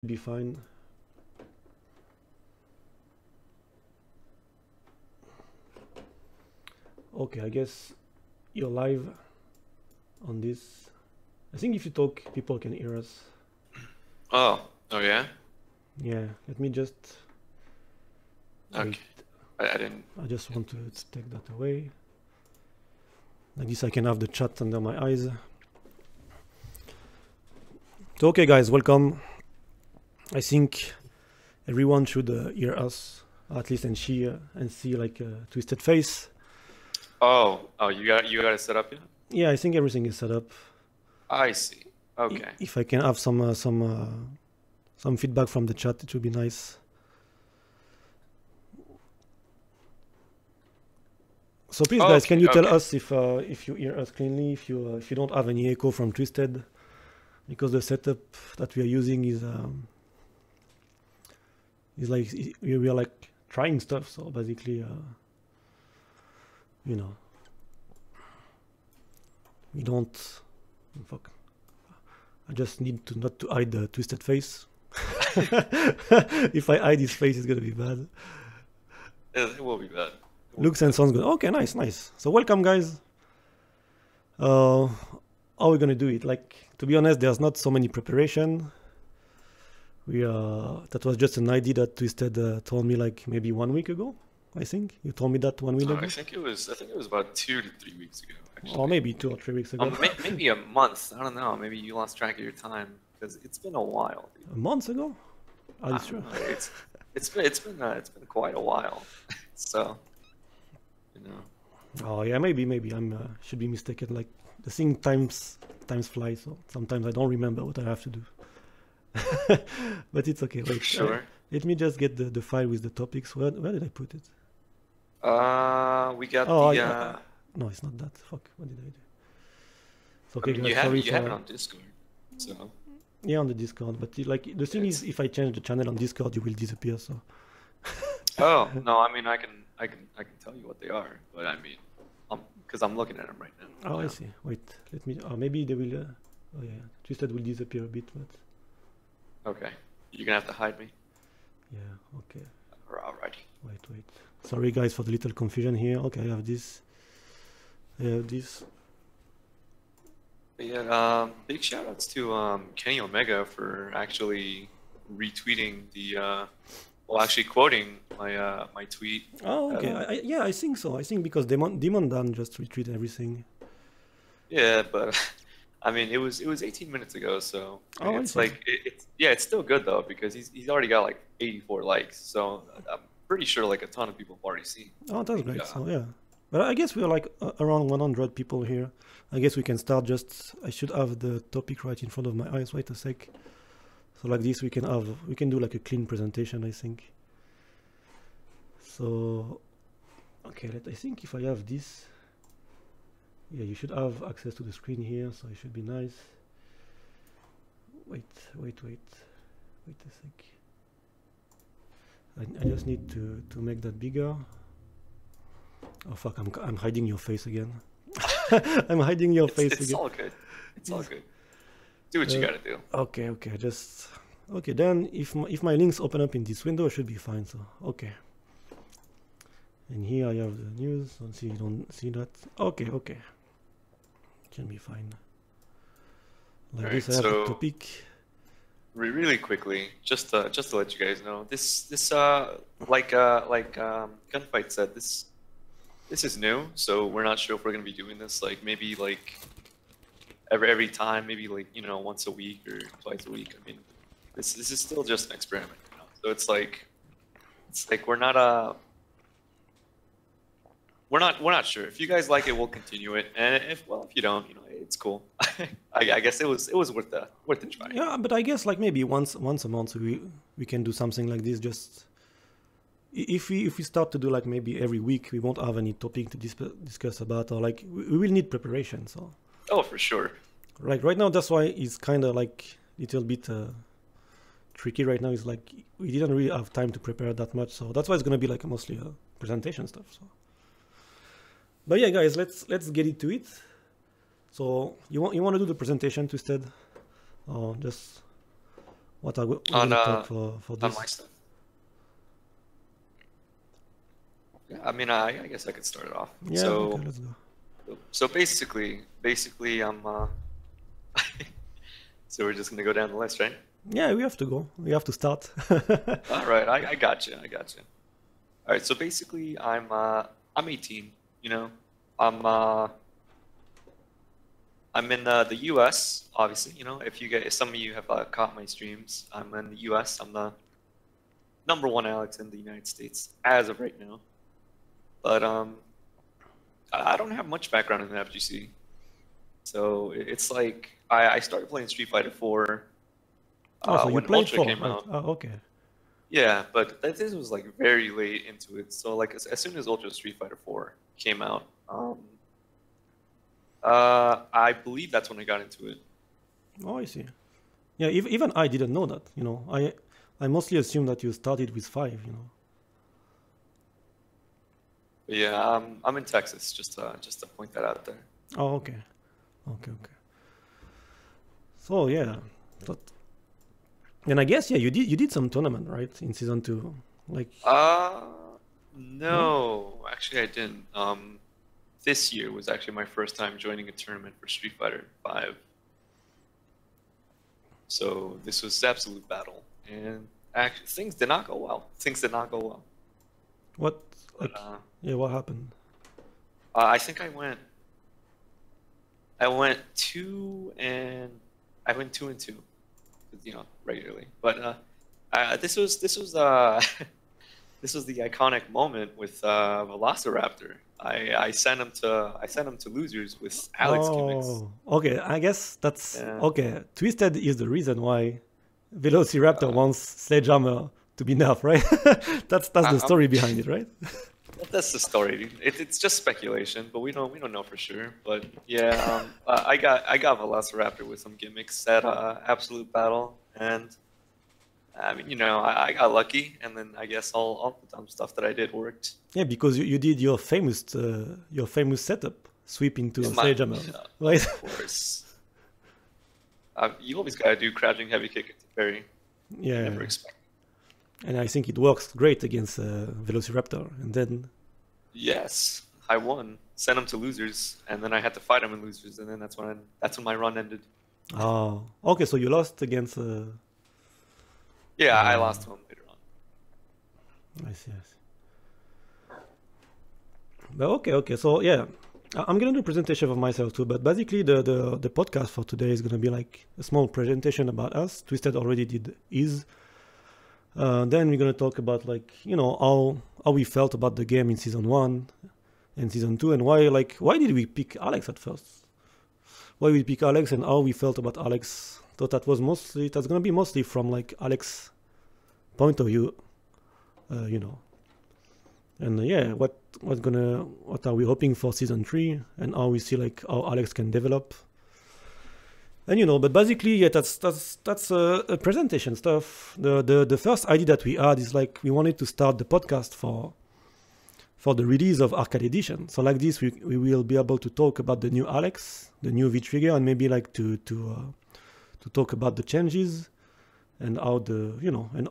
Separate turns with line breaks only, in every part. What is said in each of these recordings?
be fine. Okay, I guess you're live on this. I think if you talk, people can hear us.
Oh yeah?
Yeah, let me just
Okay.
wait.
I didn't.
I just want to take that away. Like this I can have the chat under my eyes. So okay guys, welcome. I think everyone should hear us, at least, and see like a twisted face.
Oh, you got it set up yet?
Yeah, I think everything is set up.
I see. Okay.
If I can have some feedback from the chat, it would be nice. So please, guys, can you tell us if you hear us cleanly, if you don't have any echo from Twisted, because the setup that we are using is like we are like trying stuff. So basically, you know, we don't. Fuck. I just need to not to hide the twisted face. If I hide his face, it's gonna be bad.
It will be bad.
Looks and sounds good. Okay, nice. So welcome, guys. How are we gonna do it? Like, to be honest, there's not so many preparation. That was just an idea that Twisted told me like maybe 1 week ago. I think you told me that 1 week ago.
I think it was about 2 to 3 weeks ago. Actually.
Or maybe 2 or 3 weeks ago.
Maybe a month. I don't know. Maybe you lost track of your time because it's been a while.
Dude. A month ago? Are you sure?
It's been quite a while. So, you know.
Oh yeah, maybe I'm should be mistaken. Like the thing times fly, so sometimes I don't remember what I have to do. But it's okay. Wait,
sure.
Let me just get the file with the topics. Where did I put it?
We got
no, it's not that. Fuck. What did I do? It's okay.
I mean, you have it on Discord, so.
Yeah, on the Discord. But the thing is, if I change the channel on Discord, you will disappear. So.
Oh no! I mean, I can tell you what they are, but I mean, because I'm looking at them right now.
Oh, I see. Wait, let me. Maybe they will. Oh yeah, Twisted will disappear a bit, but.
Okay, you're gonna have to hide me.
Yeah. Okay.
Alrighty.
Wait. Sorry, guys, for the little confusion here. Okay, I have this.
Yeah. Big shout outs to Kenny Omega for actually retweeting well, actually quoting my tweet.
Oh, okay. Yeah, I think so. I think because Demon Dan just retweeted everything.
Yeah, but I mean, it was 18 minutes ago, so it's like it's still good though because he's already got like 84 likes, so I'm pretty sure like a ton of people have already seen.
Oh, that's great. So yeah, but I guess we're like around 100 people here. I guess we can start. I should have the topic right in front of my eyes. Wait a sec. So like this, we can do like a clean presentation, I think. So, okay, I think if I have this, yeah, you should have access to the screen here, so it should be nice. Wait a sec. I just need to make that bigger. Oh fuck, I'm hiding your face again. I'm hiding your face again.
It's all good. It's all good. Do what you gotta do.
Okay. Okay, then if my links open up in this window, it should be fine. So okay. And here I have the news. You don't see that. Okay. Can be fine. Like this, I have the topic.
Really quickly, just to let you guys know, this like Gunfight said, this is new, so we're not sure if we're gonna be doing this like maybe like every time, maybe like once a week or twice a week. I mean, this is still just an experiment, So it's like we're not sure. If you guys like it, we'll continue it, and if you don't, it's cool. I guess it was worth the try.
Yeah, but I guess like maybe once a month we can do something like this. Just if we start to do like maybe every week, we won't have any topic to discuss about, or like we will need preparation. So.
Oh, for sure.
Like right now, that's why it's kind of like a little bit tricky right now. Is like we didn't really have time to prepare that much, so that's why it's gonna be like mostly presentation stuff. So. But yeah, guys, let's get into it. So you want to do the presentation, Twisted, or just What are we
on
gonna talk for
on
this?
my stuff. Yeah, I mean, I guess I could start it off.
Yeah, okay, let's go.
So basically, I'm. So we're just gonna go down the list, right?
Yeah, we have to go. We have to start.
All right, I got you. I got you. All right, so basically, I'm 18. You know, I'm I'm in the U.S. Obviously, you know, if some of you have caught my streams, I'm in the U.S. I'm the #1 Alex in the United States as of right now. But I don't have much background in the FGC, so it's like I started playing Street Fighter 4
Oh, so you
when
played
Ultra
4,
came
right?
out.
Oh, okay.
Yeah, but this was like very late into it. So like as soon as Ultra Street Fighter 4 came out, I believe that's when I got into it.
Oh, I see. Yeah, even I didn't know that. You know, I mostly assumed that you started with 5. You know.
But yeah, I'm in Texas, just to point that out there.
Oh, okay, okay. So yeah, that, and I guess yeah, you did some tournament, right, in season 2, like.
No, actually I didn't. This year was actually my first time joining a tournament for Street Fighter 5. So this was absolute battle, and actually things did not go well. Things did not go well.
What?
But,
Like, yeah, what happened?
I think I went 2 and 2, you know, regularly. But this was this was the iconic moment with Velociraptor. I sent him to losers with Alex gimmicks.
Oh, okay. I guess that's
Yeah.
okay. Twisted is the reason why Velociraptor wants Sledgehammer to be nerfed, right? that's the story behind it, right?
That's the story. It's just speculation, but we don't know for sure. But yeah, I got Velociraptor with some gimmicks at Absolute Battle, and I mean, you know, I got lucky, and then I guess all the dumb stuff that I did worked.
Yeah, because you did your famous setup, sweeping to Sledgehammer, right?
Of course. You always gotta do crouching heavy kick into parry.
Yeah.
You never expect.
And I think it works great against Velociraptor. And then.
Yes, I won. Sent him to losers, and then I had to fight him in losers, and then that's when my run ended.
Oh, okay. So you lost against.
Yeah, I lost to him later on.
I see. But okay. So yeah, I'm gonna do a presentation of myself too. But basically, the podcast for today is gonna be like a small presentation about us. Twisted already did his. Then we're gonna talk about, like, you know, how we felt about the game in season 1 and season 2, and why did we pick Alex at first? Why we pick Alex and how we felt about Alex. Thought that's gonna be mostly from like Alex point of view, you know. And yeah, what are we hoping for season 3, and how we see like how Alex can develop. And you know, but basically, yeah, that's a presentation stuff. The first idea that we had is like we wanted to start the podcast for the release of Arcade Edition. So like this, we will be able to talk about the new Alex, the new V trigger, and maybe like to talk about the changes and how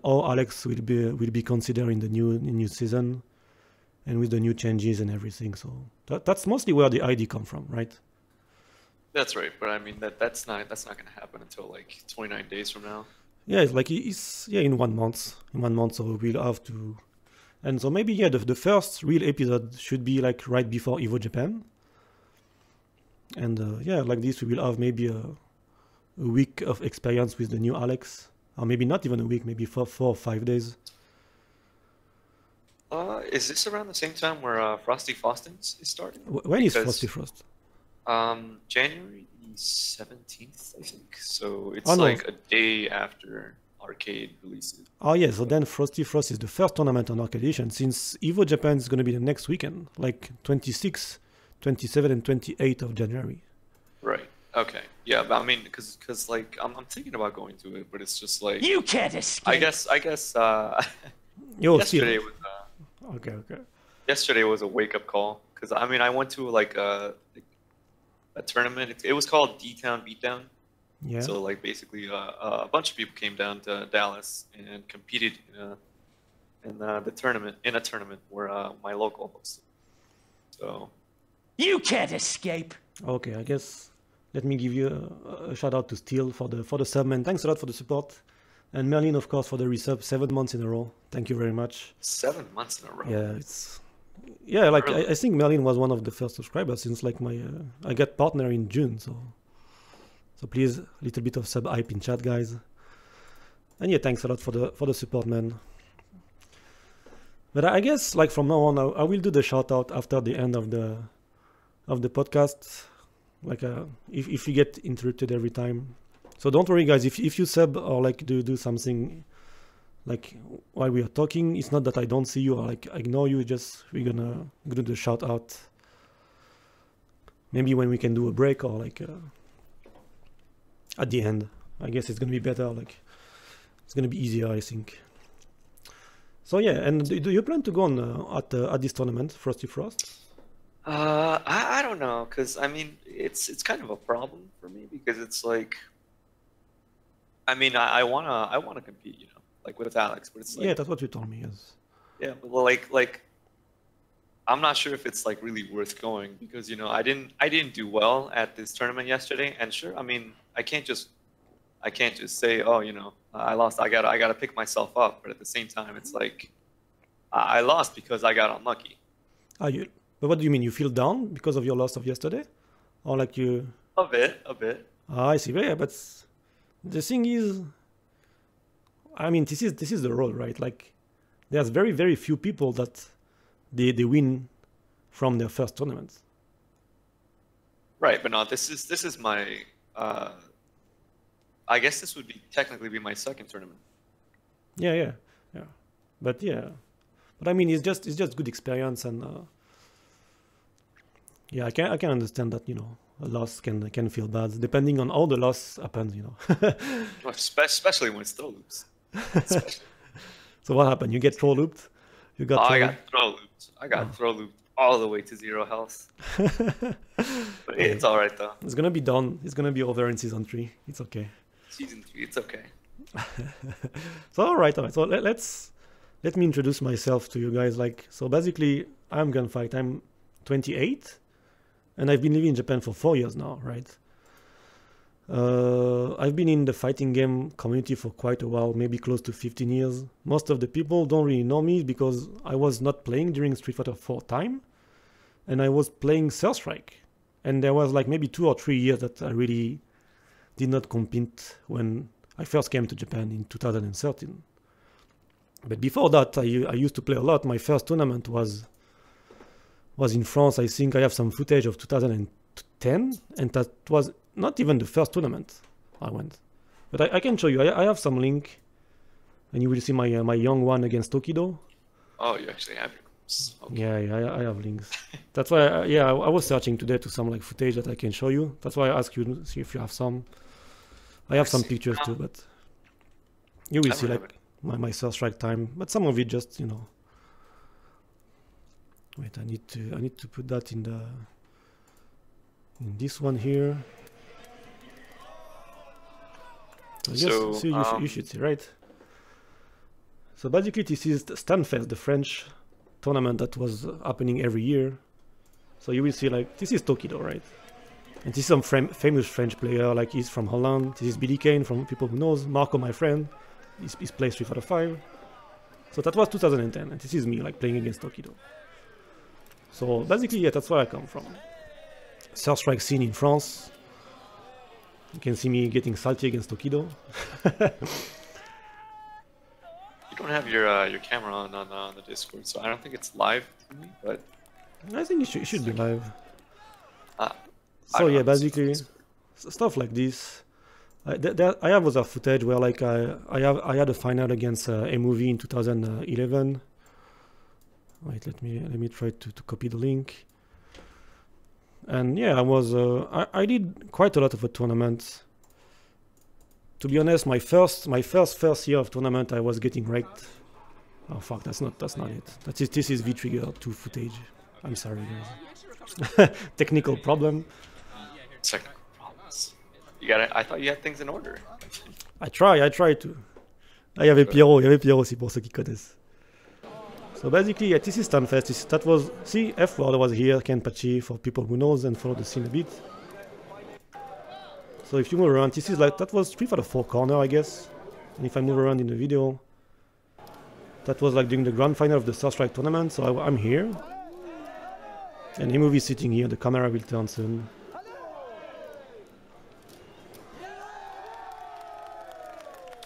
how Alex will be considered in the new season, and with the new changes and everything. So that's mostly where the idea come from, right?
That's right, but I mean that's not going to happen until like 29 days from now.
Yeah, it's like in 1 month. In 1 month, so we'll have to, and so maybe the first real episode should be like right before Evo Japan. And like this, we will have maybe a week of experience with the new Alex, or maybe not even a week, maybe 4 or 5 days.
Is this around the same time where Frosty Faustins is starting?
When is Frosty Frost?
January 17th, I think. So it's
Oh, no.
like a day after Arcade releases.
Oh yeah, so then Frosty Frost is the first tournament on Arcade Edition, since Evo Japan is going to be the next weekend, like 26, 27, and 28 of January.
Right. Okay. Yeah, but I mean, because like I'm thinking about going to it, but it's just like
You can't escape.
I guess
Yo,
yesterday
still.
was
Okay.
yesterday was a wake up call, because I mean I went to like a tournament. It was called D-Town Beatdown,
Yeah.
So like basically a bunch of people came down to Dallas and competed in the tournament where my local hosted. So
You can't escape.
Okay, I guess let me give you a shout out to Steel for the sub, man. Thanks a lot for the support. And Merlin, of course, for the resub 7 months in a row. Thank you very much.
7 months in a row.
Yeah, like
Really?
I think Merlin was one of the first subscribers since like my I got partner in June, so please, a little bit of sub hype in chat, guys. And yeah, thanks a lot for the support, man. But I guess like from now on, I will do the shout out after the end of the podcast. Like if you get interrupted every time, so don't worry, guys. If you sub or like do something like while we are talking, it's not that I don't see you or like ignore you. Just we're gonna do the shout out. Maybe when we can do a break or like at the end. I guess it's gonna be better. Like it's gonna be easier, I think. So yeah, and do you plan to go on at this tournament, Frosty Frost?
I don't know, because I mean it's kind of a problem for me because it's like, I mean I wanna compete, you know, like with Alex, but it's like,
Yeah, that's what you told me. Yes.
yeah, but like I'm not sure if it's like really worth going because, you know, I didn't do well at this tournament yesterday, and sure, I mean I can't just say, oh, you know, I lost. I gotta pick myself up, but at the same time, it's like I lost because I got unlucky.
But what do you mean? You feel down because of your loss of yesterday, or like you?
A bit.
I see. Yeah, but the thing is, I mean, this is the role, right? Like, there's very very few people that they win from their first tournament.
Right, but no, this is my. I guess this would technically be my second tournament.
Yeah. But I mean, it's just good experience, and yeah, I can understand that, you know, a loss can feel bad depending on how the loss happens, you know.
Especially when it's throw loops.
So what happened? You get throw looped? You got
I got throw looped. I got throw looped all the way to 0 health. But it's all right though.
It's gonna be done. It's gonna be over in season 3. It's okay.
Season 3, it's okay.
So all right. So let me introduce myself to you guys. Like, so basically, I'm Gunfight. I'm 28, and I've been living in Japan for 4 years now, right? I've been in the fighting game community for quite a while, maybe close to 15 years. Most of the people don't really know me because I was not playing during Street Fighter 4 time, and I was playing Surstrike. And there was like maybe 2 or 3 years that I really did not compete when I first came to Japan in 2013. But before that, I used to play a lot. My first tournament was in France. I think I have some footage of 2010, and that was not even the first tournament I went. But I can show you. I have some link, and you will see my young one against Tokido.
Oh, you actually have your groups. Okay.
Yeah, I have links. That's why, I was searching today to some like footage that I can show you. That's why I asked you to see if you have some. I have some pictures too, but you will see like my Surstrike time. But some of it just, you know. Wait, I need to put that in this one here. So you should see, right? So basically, this is the Stunfest, the French tournament that was happening every year. So you will see, like, this is Tokido, right? And this is some famous French player, like he's from Holland. This is Billy Kane, from people who knows. Marco, my friend, he's played Street Fighter 5. So that was 2010, and this is me, like, playing against Tokido. So basically, yeah, that's where I come from. Surstrike scene in France. You can see me getting salty against Tokido.
You don't have your camera on the Discord, so I don't think it's live to me, but
I think it should be live.
I
So
don't
yeah,
know.
basically stuff like this. I have other footage where like I had a final against a movie in 2011. Wait, let me try to copy the link. And yeah, I did quite a lot of a tournament. To be honest, my first year of tournament, I was getting wrecked. Oh fuck, that's not it. This is V-Trigger 2 footage. I'm sorry, guys. Technical problem.
Technical problems. You gotta. I thought you had things in order.
I try to. Ah, il y avait Pierrot aussi pour ceux qui connaissent. So basically, yeah, this is Stunfest. That was, see, F-Word was here, Kenpachi, for people who knows and follow the scene a bit. So if you move around, this is like, that was 3 out of 4 corner, I guess. And if I move around in the video, that was like during the grand final of the South Strike tournament, so I'm here. And Emu is sitting here, the camera will turn soon.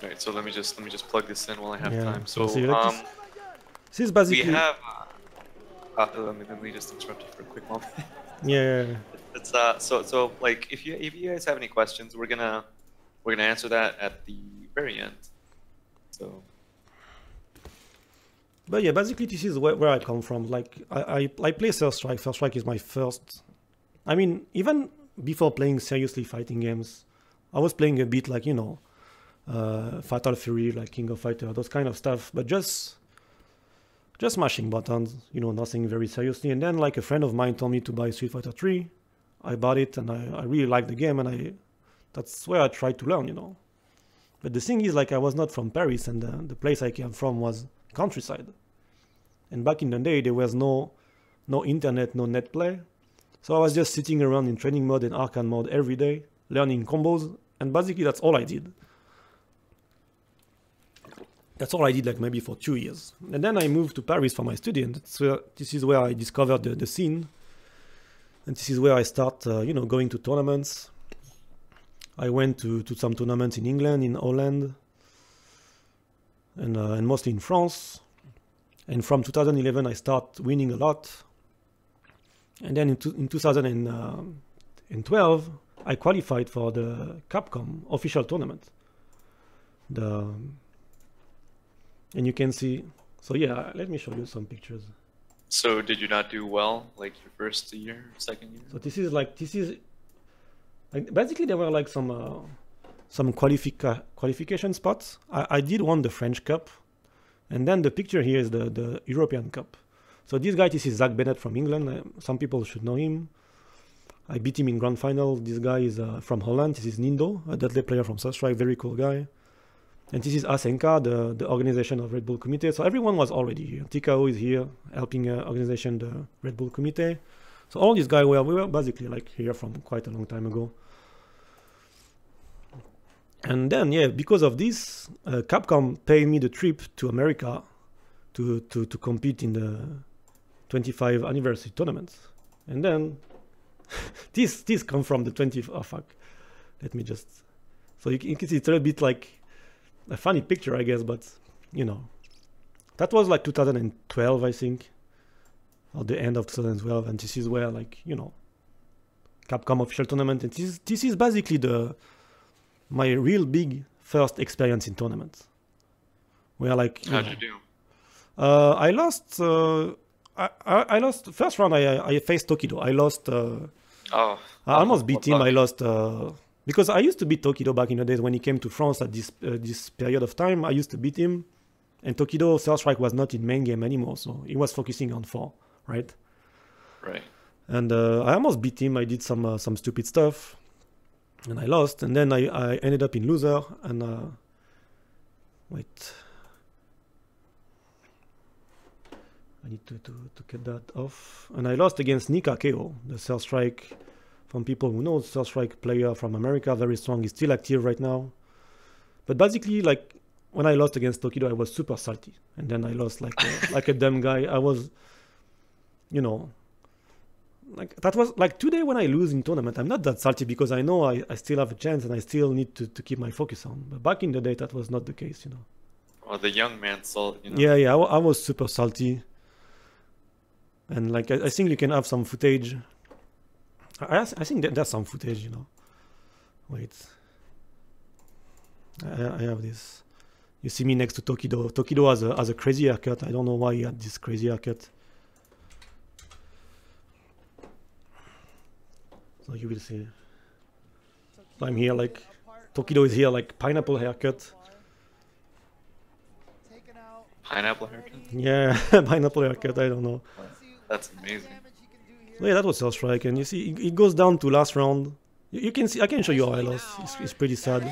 Alright, so let me just plug this in while I have
Yeah,
time. So
see, like this is basically...
we have let me just interrupt you for a quick moment.
Yeah.
It's so like if you guys have any questions, we're gonna answer that at the very end. So
But yeah, basically this is where I come from. Like I play First Strike. First Strike is my first. I mean, even before playing seriously fighting games, I was playing a bit like, you know, Fatal Fury, like King of Fighter, those kind of stuff. But just mashing buttons, you know, nothing very seriously. And then like a friend of mine told me to buy Street Fighter 3. I bought it and I really liked the game, and that's where I tried to learn, you know. But the thing is, like, I was not from Paris, and the place I came from was countryside. And back in the day, there was no internet, no net play. So I was just sitting around in training mode and arcade mode every day, learning combos, and basically that's all I did. That's all I did, like maybe for 2 years. And then I moved to Paris for my study, and this is where I discovered the scene. And this is where I start, you know, going to tournaments. I went to some tournaments in England, in Holland, and mostly in France. And from 2011, I start winning a lot. And then in 2012, I qualified for the Capcom official tournament. And you can see, so yeah, let me show you some pictures.
So did you not do well, like your first year, second year?
So this is like basically there were like some qualification spots. I did won the French Cup, and then the picture here is the European Cup. So this guy, this is Zach Bennett from England. Some people should know him. I beat him in grand final. This guy is from Holland. This is Nindo, a deadly player from South Strike, very cool guy. And this is Asenka, the organization of Red Bull Committee. So everyone was already here. Tikao is here, helping organization the Red Bull Committee. So all these guys we were basically like here from quite a long time ago. And then, yeah, because of this, Capcom paid me the trip to America to compete in the 25th anniversary tournament. And then this come from the 20th. Oh fuck! Let me just. So you can see it's a little bit like a funny picture, I guess, but you know, that was like 2012, I think, or the end of 2012, and this is where, like, you know, Capcom official tournament, and this is basically my real big first experience in tournaments, where like
how'd you do?
I lost. I lost first round. I faced Tokido. I lost. I almost beat him. I lost. Because I used to beat Tokido back in the days when he came to France at this period of time. I used to beat him, and Tokido South Strike was not in main game anymore, so he was focusing on 4, right?
Right.
And I almost beat him. I did some stupid stuff, and I lost. And then I ended up in loser. And wait, I need to get that off. And I lost against Nika KO, the South Strike. From people who know, South Strike player from America, very strong. He's still active right now. But basically, like, when I lost against Tokido, I was super salty. And then I lost like a dumb guy. I was, you know, like, that was like today when I lose in tournament, I'm not that salty because I know I still have a chance and I still need to keep my focus on. But back in the day, that was not the case, you know.
Well, the young man salt, you know.
Yeah, I was super salty. And like, I think you can have some footage. I think that there's some footage, you know. Wait. I have this. You see me next to Tokido. Tokido has a crazy haircut. I don't know why he had this crazy haircut. So you will see. So I'm here like, Tokido is here like pineapple haircut.
Pineapple haircut?
Yeah, pineapple haircut, I don't know.
That's amazing.
So yeah, that was South Strike, and you see, it goes down to last round, You can see. I can show you how I lost. It's pretty sad.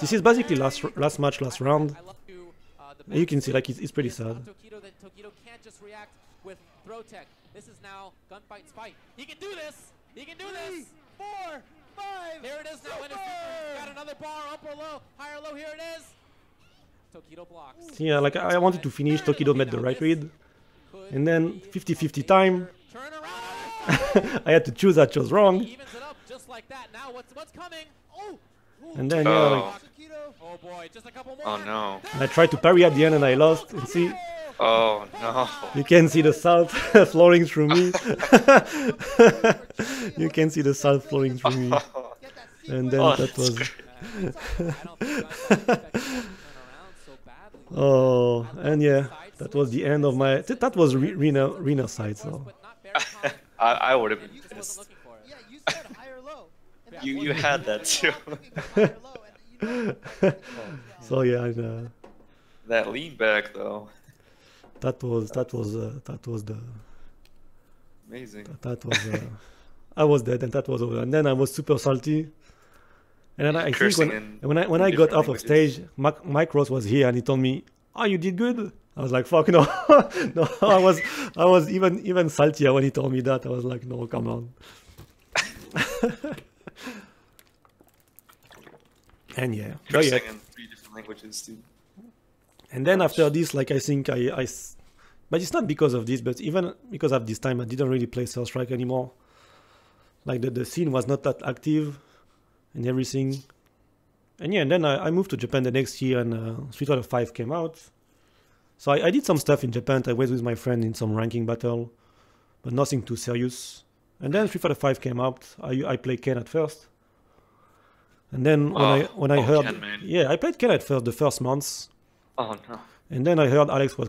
This is basically last match, last round. You can see like it's pretty sad.
Tokido can't just react with throw tech. This is now Gunfight's fight. He can do this. He can do this. 4, 5. Here it is now. Got another bar, up or low, high or low. Here it is. Tokido blocks.
Yeah, like I wanted to finish. Tokido made the right read, and then 50-50 time.
Turn around.
I had to choose. I chose wrong.
He evens it up just like that. Now what's coming? Oh.
And then yeah, like,
Oh boy, just a couple more.
Oh no.
and I tried to parry at the end and I lost. And see,
Oh no.
you can see the salt flowing through me. You can see the salt flowing through me. And then
Oh,
that was.
that's
Oh, and yeah, that was the end of my. That was Rena side. So
I would have been pissed.
Yeah, you said high or low. And that
You
was-
had that too.
high or low, and you know,
so yeah, and,
That lean back though.
that was the.
Amazing.
That was I was dead and that was over. And then I was super salty. And then I think
Cursing in
when I got
different
off of
languages.
stage, Mike Ross was here and he told me, "Oh, you did good." I was like, "Fuck no, no." I was even saltier when he told me that. I was like, "No, come on." And yeah, but yeah.
Cursing in 3 different languages, dude.
And then after this, like I think but it's not because of this, but even because of this time, I didn't really play Cell Strike anymore. Like the scene was not that active and everything. And yeah, and then I moved to Japan the next year and Street Fighter 5 came out. So I did some stuff in Japan. I was with my friend in some ranking battle, but nothing too serious. And then Street Fighter 5 came out. I played Ken at first. And then when I heard,
Ken, man.
yeah, I played Ken at first the first months.
Oh no.
And then I heard Alex was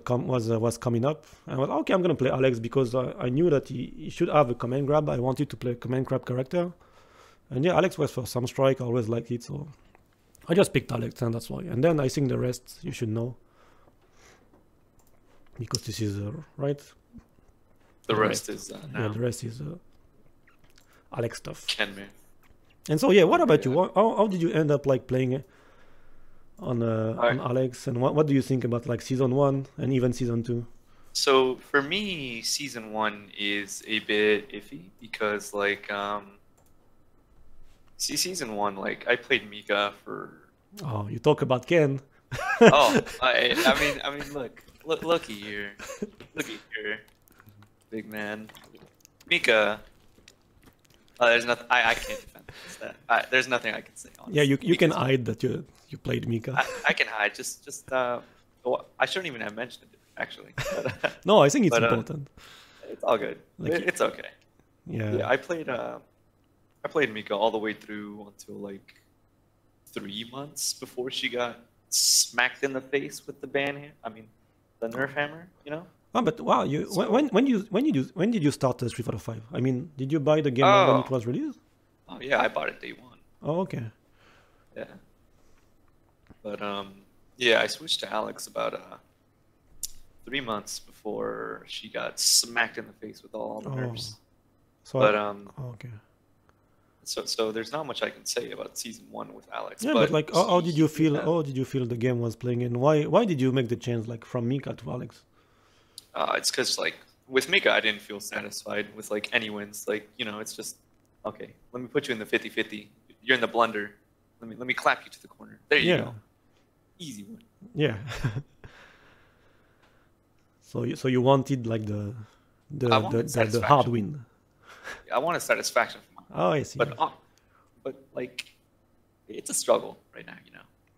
coming up. And I was okay. I'm gonna play Alex because I knew that he should have a command grab. I wanted to play a command grab character. And yeah, Alex was for some strike. I always liked it, so I just picked Alex, and that's why. And then I think the rest you should know because this is right.
The rest is
Yeah,
now.
the rest is Alex stuff.
Ken, man.
And so yeah, what about you? How did you end up like playing on Alex? And what do you think about like season 1 and even season 2?
So for me, season 1 is a bit iffy because like season 1, like I played Mika for
Oh, you talk about Ken.
I mean looky here. Looky here. Big man. Mika. There's nothing I can't defend that. There's nothing I can say on
Yeah,
this.
you can
Mika's-
hide that you played Mika.
I can hide. Just well, I shouldn't even have mentioned it actually. But,
No, I think it's
but,
important.
it's all good.
Like-
It's okay.
Yeah.
Yeah, I played Mika all the way through until like 3 months before she got smacked in the face with the the Nerf hammer. You know?
Oh, but wow, when did you start Street Fighter 5? I mean, did you buy the game when
Oh.
it was released?
Oh yeah, I bought it day 1.
Oh, okay.
Yeah. But yeah, I switched to Alex about 3 months before she got smacked in the face with all the
Oh.
nerfs.
So
But
oh, okay.
so there's not much I can say about season 1 with Alex.
Yeah, but like, how did you feel?
Yeah.
How did you feel the game was playing, and why did you make the change like from Mika to Alex?
It's because like with Mika, I didn't feel satisfied with like any wins. Like it's just okay. Let me put you in the 50-50. You're in the blender. Let me clap you to the corner. There you
Yeah.
go. Easy win.
Yeah. so you wanted like
I wanted
the
satisfaction.
hard win.
I want a satisfaction from my
Oh, I see.
but like it's a struggle right now.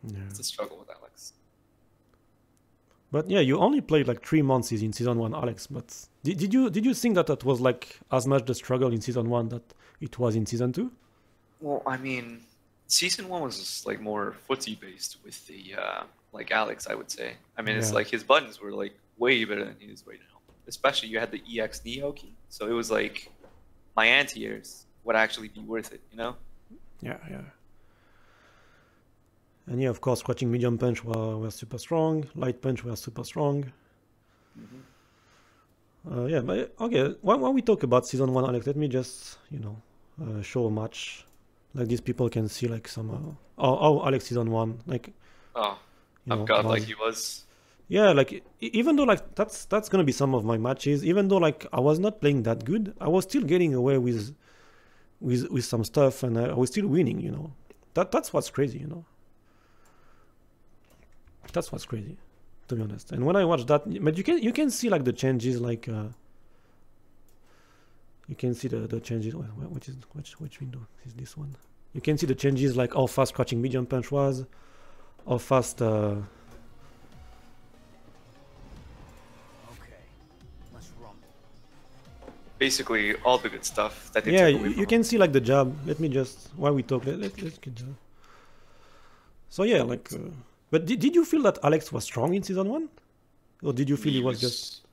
Yeah.
It's a struggle with Alex.
But yeah, you only played like 3 months in season 1, Alex. But did you think that was like as much the struggle in season 1 that it was in season 2?
Well, I mean, season 1 was just, like more footsie based with the like Alex, I would say. I mean, it's
Yeah.
like his buttons were like way better than his right now. Especially you had the EX Neo key, so it was like my anti-airs would actually be worth it, you know?
Yeah, yeah. And yeah, of course, scratching medium punch were super strong. Light punch were super strong. Yeah, but okay. While we talk about season 1, Alex, let me just show a match Like these people can see like some. Oh, Alex season 1. Like,
Oh,
you know,
I'm god like
was-
he was.
Yeah, like even though like that's gonna be some of my matches. Even though like I was not playing that good, I was still getting away with some stuff, and I was still winning. You know, that's what's crazy. You know, that's what's crazy, to be honest. And when I watch that, but you can see like the changes. Like you can see the changes. Which window is this one? You can see the changes, like how fast crouching medium punch was, how fast.
Okay. Let's rumble.
Basically, all the good stuff that they
Yeah,
took away
you
from
can see like the jab. Let me just, while we talk, let's get the... So yeah, like, but did you feel that Alex was strong in season 1? Or did you feel he was just...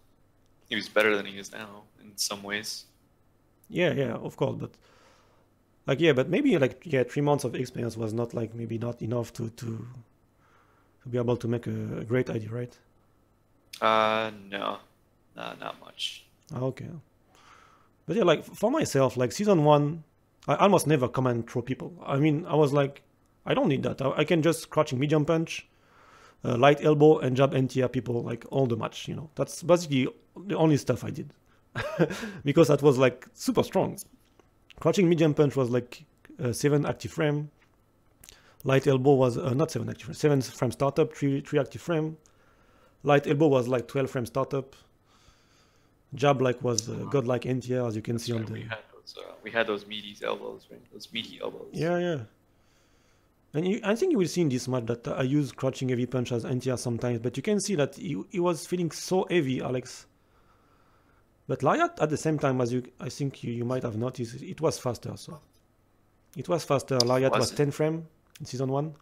He was better than he is now in some ways.
Yeah, of course, but like, yeah, but maybe like, yeah, 3 months of experience was not like, maybe not enough to be able to make a great idea, right?
No, not much.
Okay. But yeah, like for myself, like season 1, I almost never command throw people. I mean, I was like, I don't need that. I can just crouching medium punch, light elbow, and jab NTR people like all the match. You know, that's basically the only stuff I did because that was like super strong. Crouching medium punch was like 7 active frame. Light elbow was not 7 active frame, 7 frame startup, 3 active frame. Light elbow was like 12 frame startup. Jab like was godlike NTR, as you can see on the...
We had those meaty elbows, right? Those meaty elbows.
Yeah. And I think you will see in this match that I use crouching heavy punch as NTR sometimes, but you can see that he was feeling so heavy, Alex. But Lariat, at the same time, as I think you might have noticed, it was faster. So it was faster. Lariat was 10 frame in season 1.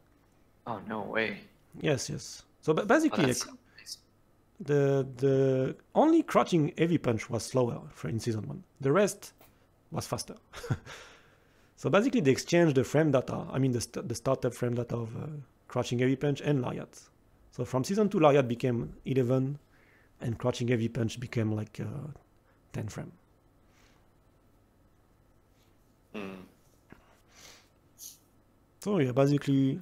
Oh, no way.
Yes. So basically,
Oh, that's
the only crouching heavy punch was slower in season 1. The rest was faster. So basically, they exchanged the frame data. I mean, the startup frame data of crouching heavy punch and Lariat. So from season 2, Lariat became 11, and crouching heavy punch became like 10 frame. So yeah, basically,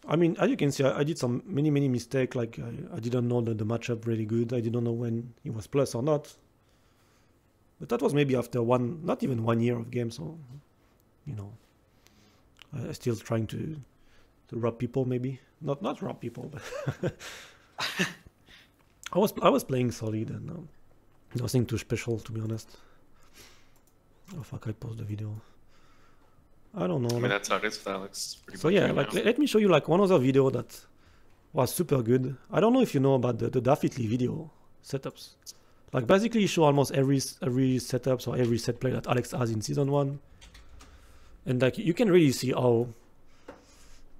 I mean, as you can see, I did some many mistakes. Like I didn't know the matchup really good. I didn't know when it was plus or not. But that was maybe after not even 1 year of game. So, you know, I still trying to rob people, maybe not rob people, but I was playing solid and nothing too special, to be honest. Oh fuck! I paused the video. I don't know.
I mean, that's how it is with Alex. Pretty
So
much
yeah,
right
like
now.
let me show you like one other video that was super good. I don't know if you know about the Daffitly video setups. Like basically you show almost every setups or every set play that Alex has in season 1. And like you can really see how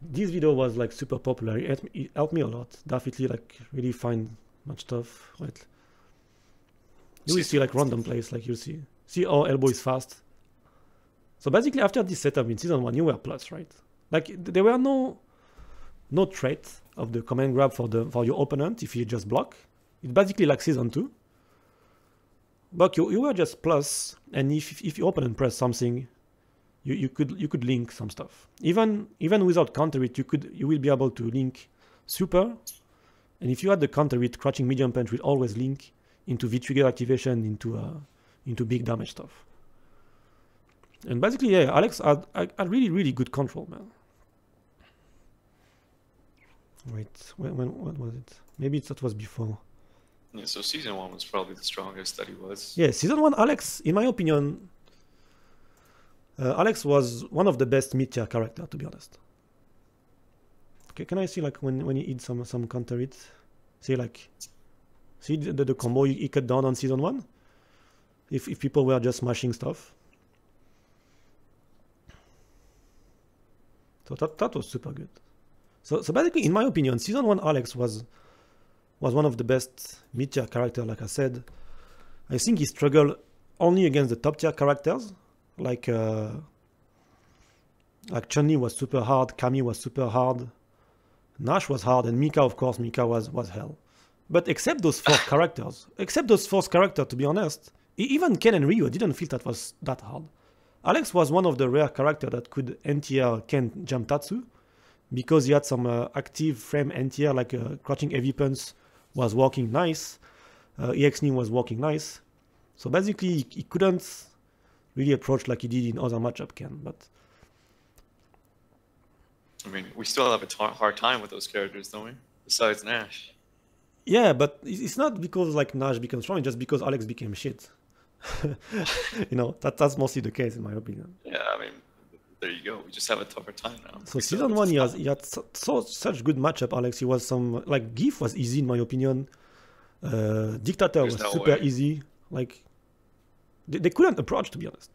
this video was like super popular. It helped me a lot. Daffitly like really find much stuff. Right? You will see like random plays, like you see how elbow is fast. So basically, after this setup in season 1, you were plus, right? Like there were no threat of the command grab for your opponent if you just block. It's basically like season 2. But you were just plus, and if your opponent pressed something, you could link some stuff. Even without counter it, you will be able to link super. And if you had the counter it, crouching medium punch will always link into V-trigger activation into big damage stuff. And basically, yeah, Alex had really good control, man. Wait, what was it? Maybe that was before.
Yeah, so season 1 was probably the strongest that he was.
Yeah, season 1, Alex, in my opinion, Alex was one of the best mid-tier character, to be honest. Okay, can I see like when he hit some counter hits? See the combo he cut down on season 1? If people were just smashing stuff. So that was super good. So basically, in my opinion, season 1 Alex was one of the best mid-tier character, like I said. I think he struggled only against the top-tier characters, like Chun-Li was super hard, Camille was super hard, Nash was hard, and Mika, of course, Mika was hell. But except those 4 characters, to be honest, even Ken and Ryu, I didn't feel that was that hard. Alex was one of the rare characters that could NTR Ken Jamtatsu because he had some active frame NTR, like crouching heavy punch was working nice, EX knee was working nice. So basically, he couldn't really approach like he did in other matchup Ken. But
I mean, we still have a hard time with those characters, don't we? Besides Nash.
yeah, but it's not because like Nash became strong, it's just because Alex became shit. You know, that's mostly the case in my opinion.
Yeah, I mean, there you go. We just have a tougher time now.
So season 1, he had such good matchup. Alex, he was some like GIF was easy in my opinion. Dictator
There's
was
no
super
way.
easy. Like they couldn't approach, to be honest.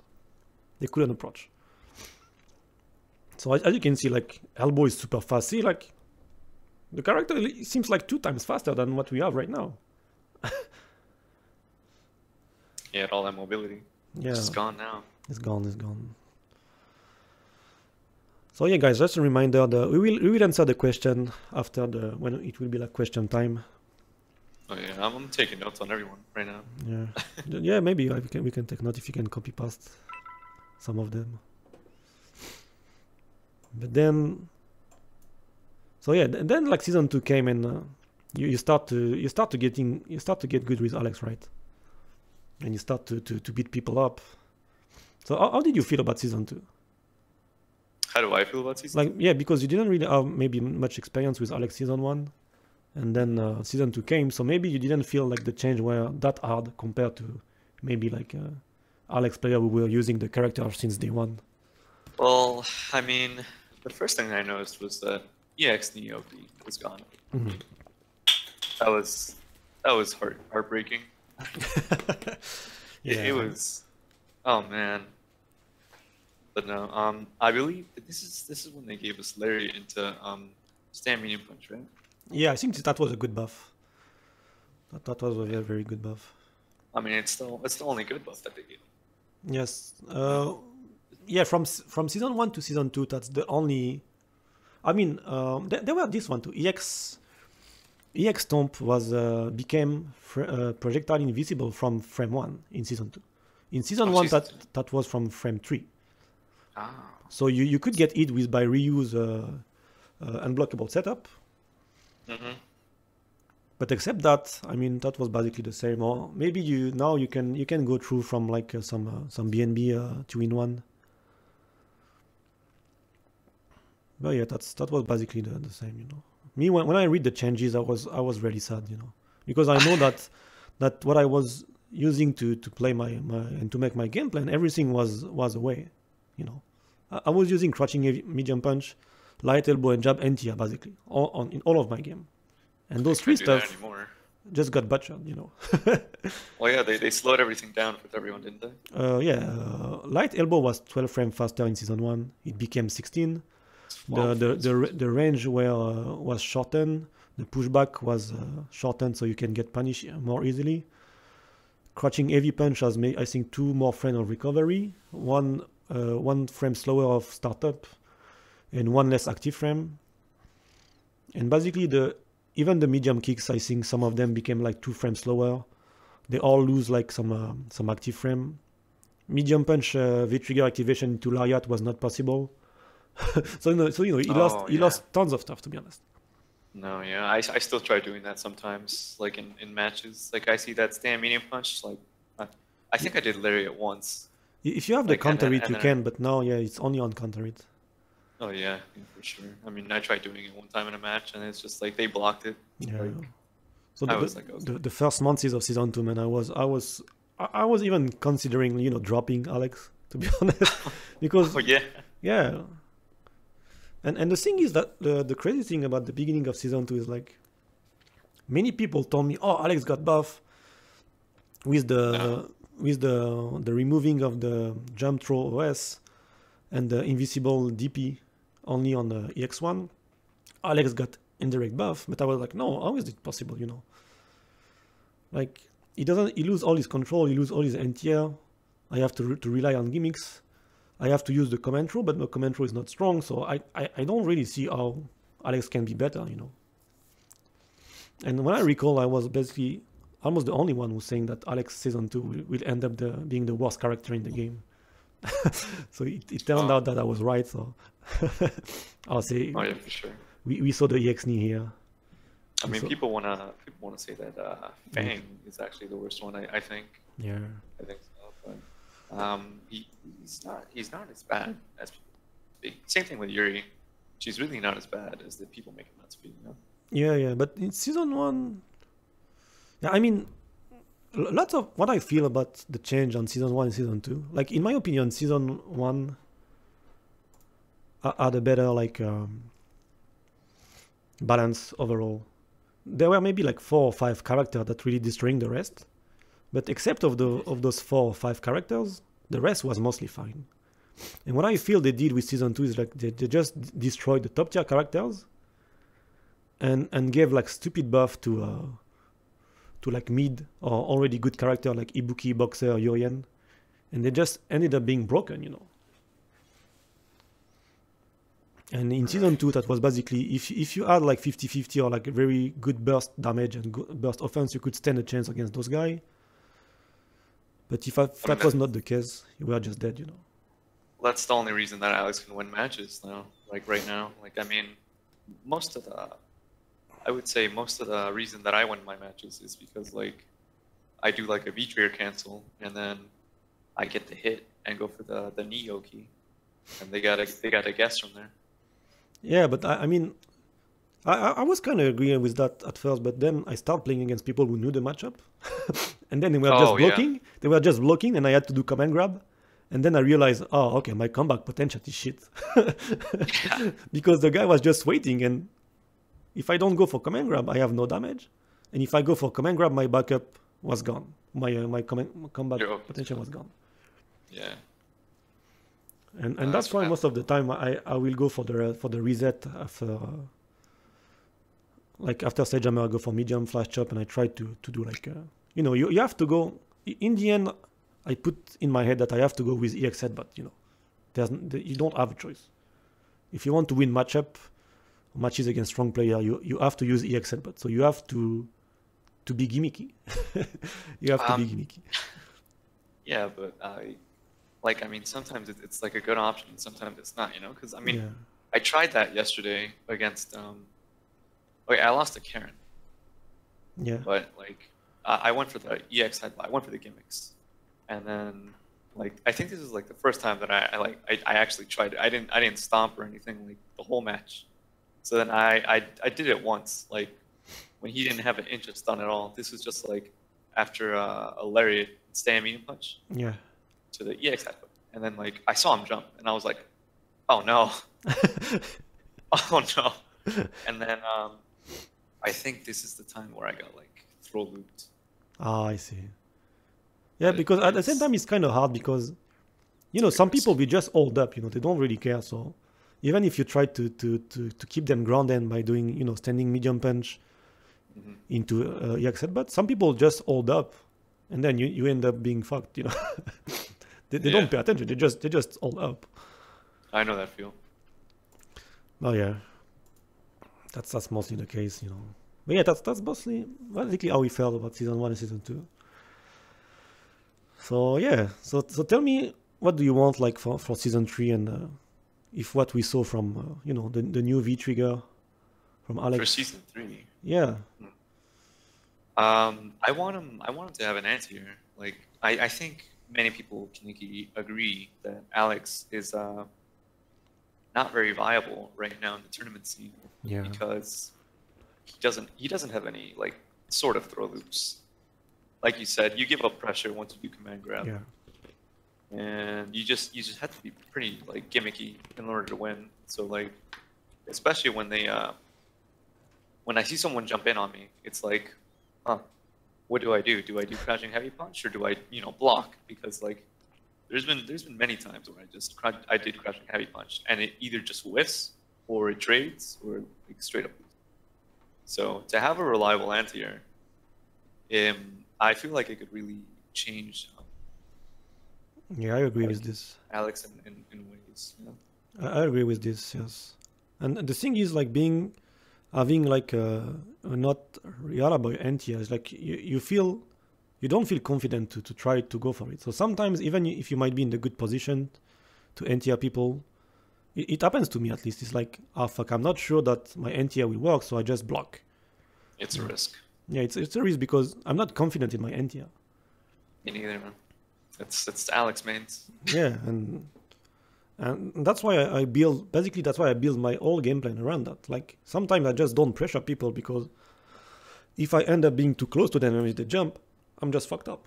They couldn't approach. So as you can see, like Elbow is super fast. See, like the character seems like 2 times faster than what we have right now.
He had all that mobility.
Yeah,
It's gone now.
it's gone. It's gone. So yeah, guys, just a reminder that we will answer the question after when it will be like question time.
Oh yeah, I'm taking notes on everyone right now.
Yeah, yeah, maybe we can take note if you can copy paste some of them. But then, so yeah, then like season 2 came and you start to get good with Alex, right? And you start to beat people up. So how did you feel about season 2?
How do I feel about season?
Like, yeah, because you didn't really have maybe much experience with Alex season 1, and then season 2 came, so maybe you didn't feel like the change were that hard compared to maybe like Alex player who were using the character since day 1.
Well, I mean, the first thing I noticed was that EX Neopi was gone.
Mhm.
That was heartbreaking.
Yeah.
It was, oh man. But no, I believe that this is when they gave us Larry into stand medium punch, right?
Yeah, I think that was a good buff. That was a very, very good buff.
I mean, it's the only good buff that they gave.
Yes. Yeah, from season 1 to season 2, that's the only. I mean, there were this one too. EX Stomp was became projectile invisible from frame 1 in season 2. In season 1, that was from frame 3.
Ah.
So you could get it with by reuse unblockable setup.
Mm-hmm.
But except that, I mean, that was basically the same. Or maybe you can go through from like some BNB 2-in-1. But yeah, that was basically the same, you know. Me when I read the changes, I was really sad, you know, because I know that what I was using to play my and to make my game plan, everything was away, you know. I was using crouching medium punch, light elbow, and jab NTR basically in all of my game, and those three stuff just got butchered, you know.
Well, yeah, they slowed everything down with everyone, didn't they?
Yeah, light elbow was 12 frames faster in season 1. It became 16. The range was shortened. The pushback was shortened, so you can get punished more easily. Crouching heavy punch has made, I think, 2 more frames of recovery, one frame slower of startup, and 1 less active frame. And basically, even the medium kicks, I think some of them became like 2 frames slower. They all lose like some active frame. Medium punch V-trigger activation into Lariat was not possible. So you know he lost tons of stuff, to be honest.
No, yeah, I still try doing that sometimes, like in matches. Like I see that stand medium punch, like I think I did Lariat once.
If you have the counter it, you can, but now yeah, it's only on counter it.
Oh yeah, for sure. I mean, I tried doing it one time in a match, and it's just like they blocked it.
Yeah.
Like,
So the first months of season 2, man, I was even considering, you know, dropping Alex, to be honest, because
oh yeah.
Yeah. And the thing is that the crazy thing about the beginning of season 2 is like many people told me, oh, Alex got buff with the removing of the jump throw OS and the invisible DP only on the EX1. Alex got indirect buff, but I was like, no, how is it possible, you know? Like he lose all his control, he lose all his NTR. I have to rely on gimmicks. I have to use the command throw, but the command throw is not strong, so I don't really see how Alex can be better, you know. And when I recall, I was basically almost the only one who's saying that Alex season 2 will end up being the worst character in the game. So it turned out that I was right. So I'll say
Oh yeah, for sure.
we saw the EX knee here.
I mean,
So-
people wanna say that Fang is actually the worst one. I think.
Yeah.
I think so, but he's not as bad as people think. Same thing with Yuri. She's really not as bad as the people make him out to be. You know?
Yeah. But in season 1, yeah, I mean, lots of what I feel about the change on season 1 and season 2. Like in my opinion, season 1 are the better balance overall. There were maybe like 4 or 5 characters that really destroying the rest, but except of those 4 or 5 characters, the rest was mostly fine. And what I feel they did with season 2 is like they just destroyed the top tier characters and gave like stupid buff to like mid or already good character like Ibuki, Boxer, Yoyen, and they just ended up being broken, you know. And in season 2, that was basically if you had like 50-50 or like a very good burst damage and burst offense, you could stand a chance against those guys. But if that was not the case, you were just dead, you know.
That's the only reason that Alex can win matches now. Like right now, like I mean, I would say most of the reason that I win my matches is because like I do like a V-trigger cancel and then I get the hit and go for the Neo key, and they gotta guess from there.
Yeah, but I mean, I was kind of agreeing with that at first, but then I started playing against people who knew the matchup, and then they were just blocking. Yeah. They were just blocking, and I had to do command grab, and then I realized, oh, okay, my comeback potential is shit, because the guy was just waiting, and if I don't go for command grab, I have no damage, and if I go for command grab, my backup was gone. My comeback potential was gone.
Yeah.
And that's why most of the time I will go for the reset after after Sage Hammer I go for medium flash chop, and I try to do like you have to go in the end. I put in my head that I have to go with EX headbutt, you know. You don't have a choice. If you want to win matches against strong player, you have to use EX headbutt. So you have to be gimmicky. You have to be gimmicky.
Yeah, but I mean, sometimes it's like a good option, sometimes it's not, you know? Because, I mean, yeah. I tried that yesterday against, okay, I lost to Karen.
Yeah.
But, like, I went for the EX headbutt, I went for the gimmicks. And then, like, I think this is, like, the first time that I actually tried it. I didn't stomp or anything, like, the whole match. So then I did it once, like, when he didn't have an interest on it at all. This was just, like, after a lariat stand-medium punch.
Yeah.
To the EX headbutt, and then like I saw him jump, and I was like, "Oh no, oh no!" And then I think this is the time where I got like throw looped.
Ah, I see. Yeah, because at the same time it's kind of hard because some people will just hold up, they don't really care. So even if you try to keep them grounded by doing standing medium punch into EX headbutt, some people just hold up, and then you end up being fucked. They don't pay attention. They just hold up.
I know that feel.
Oh yeah, that's mostly the case, But yeah, that's mostly basically how we felt about season 1 and season 2. So yeah, so tell me, what do you want like for season 3, and if what we saw from the new V trigger from Alex
for season 3?
Yeah.
I want him to have an anti-air. Like I think many people can agree that Alex is not very viable right now in the tournament scene.
Yeah.
Because he doesn't have any like sort of throw loops. Like you said, you give up pressure once you do command grab.
Yeah.
And you just have to be pretty like gimmicky in order to win. So like, especially when when I see someone jump in on me, it's like, huh, what do I do? Do I do crouching heavy punch, or do I block? Because like there's been many times where I did crouching heavy punch, and it either just whiffs or it trades or like straight up. So to have a reliable anti-air, I feel like it could really change.
Yeah, I agree with this.
Alex in ways.
I agree with this. Yes, and the thing is like having like a not reliable anti-air is like you feel you don't feel confident to try to go for it. So sometimes, even if you might be in the good position to NTR people, it happens to me at least. It's like, oh fuck, I'm not sure that my NTR will work, so I just block.
It's a risk.
Yeah, it's a risk because I'm not confident in my NTR.
Me neither, man. It's Alex, man.
Yeah, and that's why I build, basically that's why I build my whole game plan around that. Like, sometimes I just don't pressure people because if I end up being too close to them with the jump, I'm just fucked up.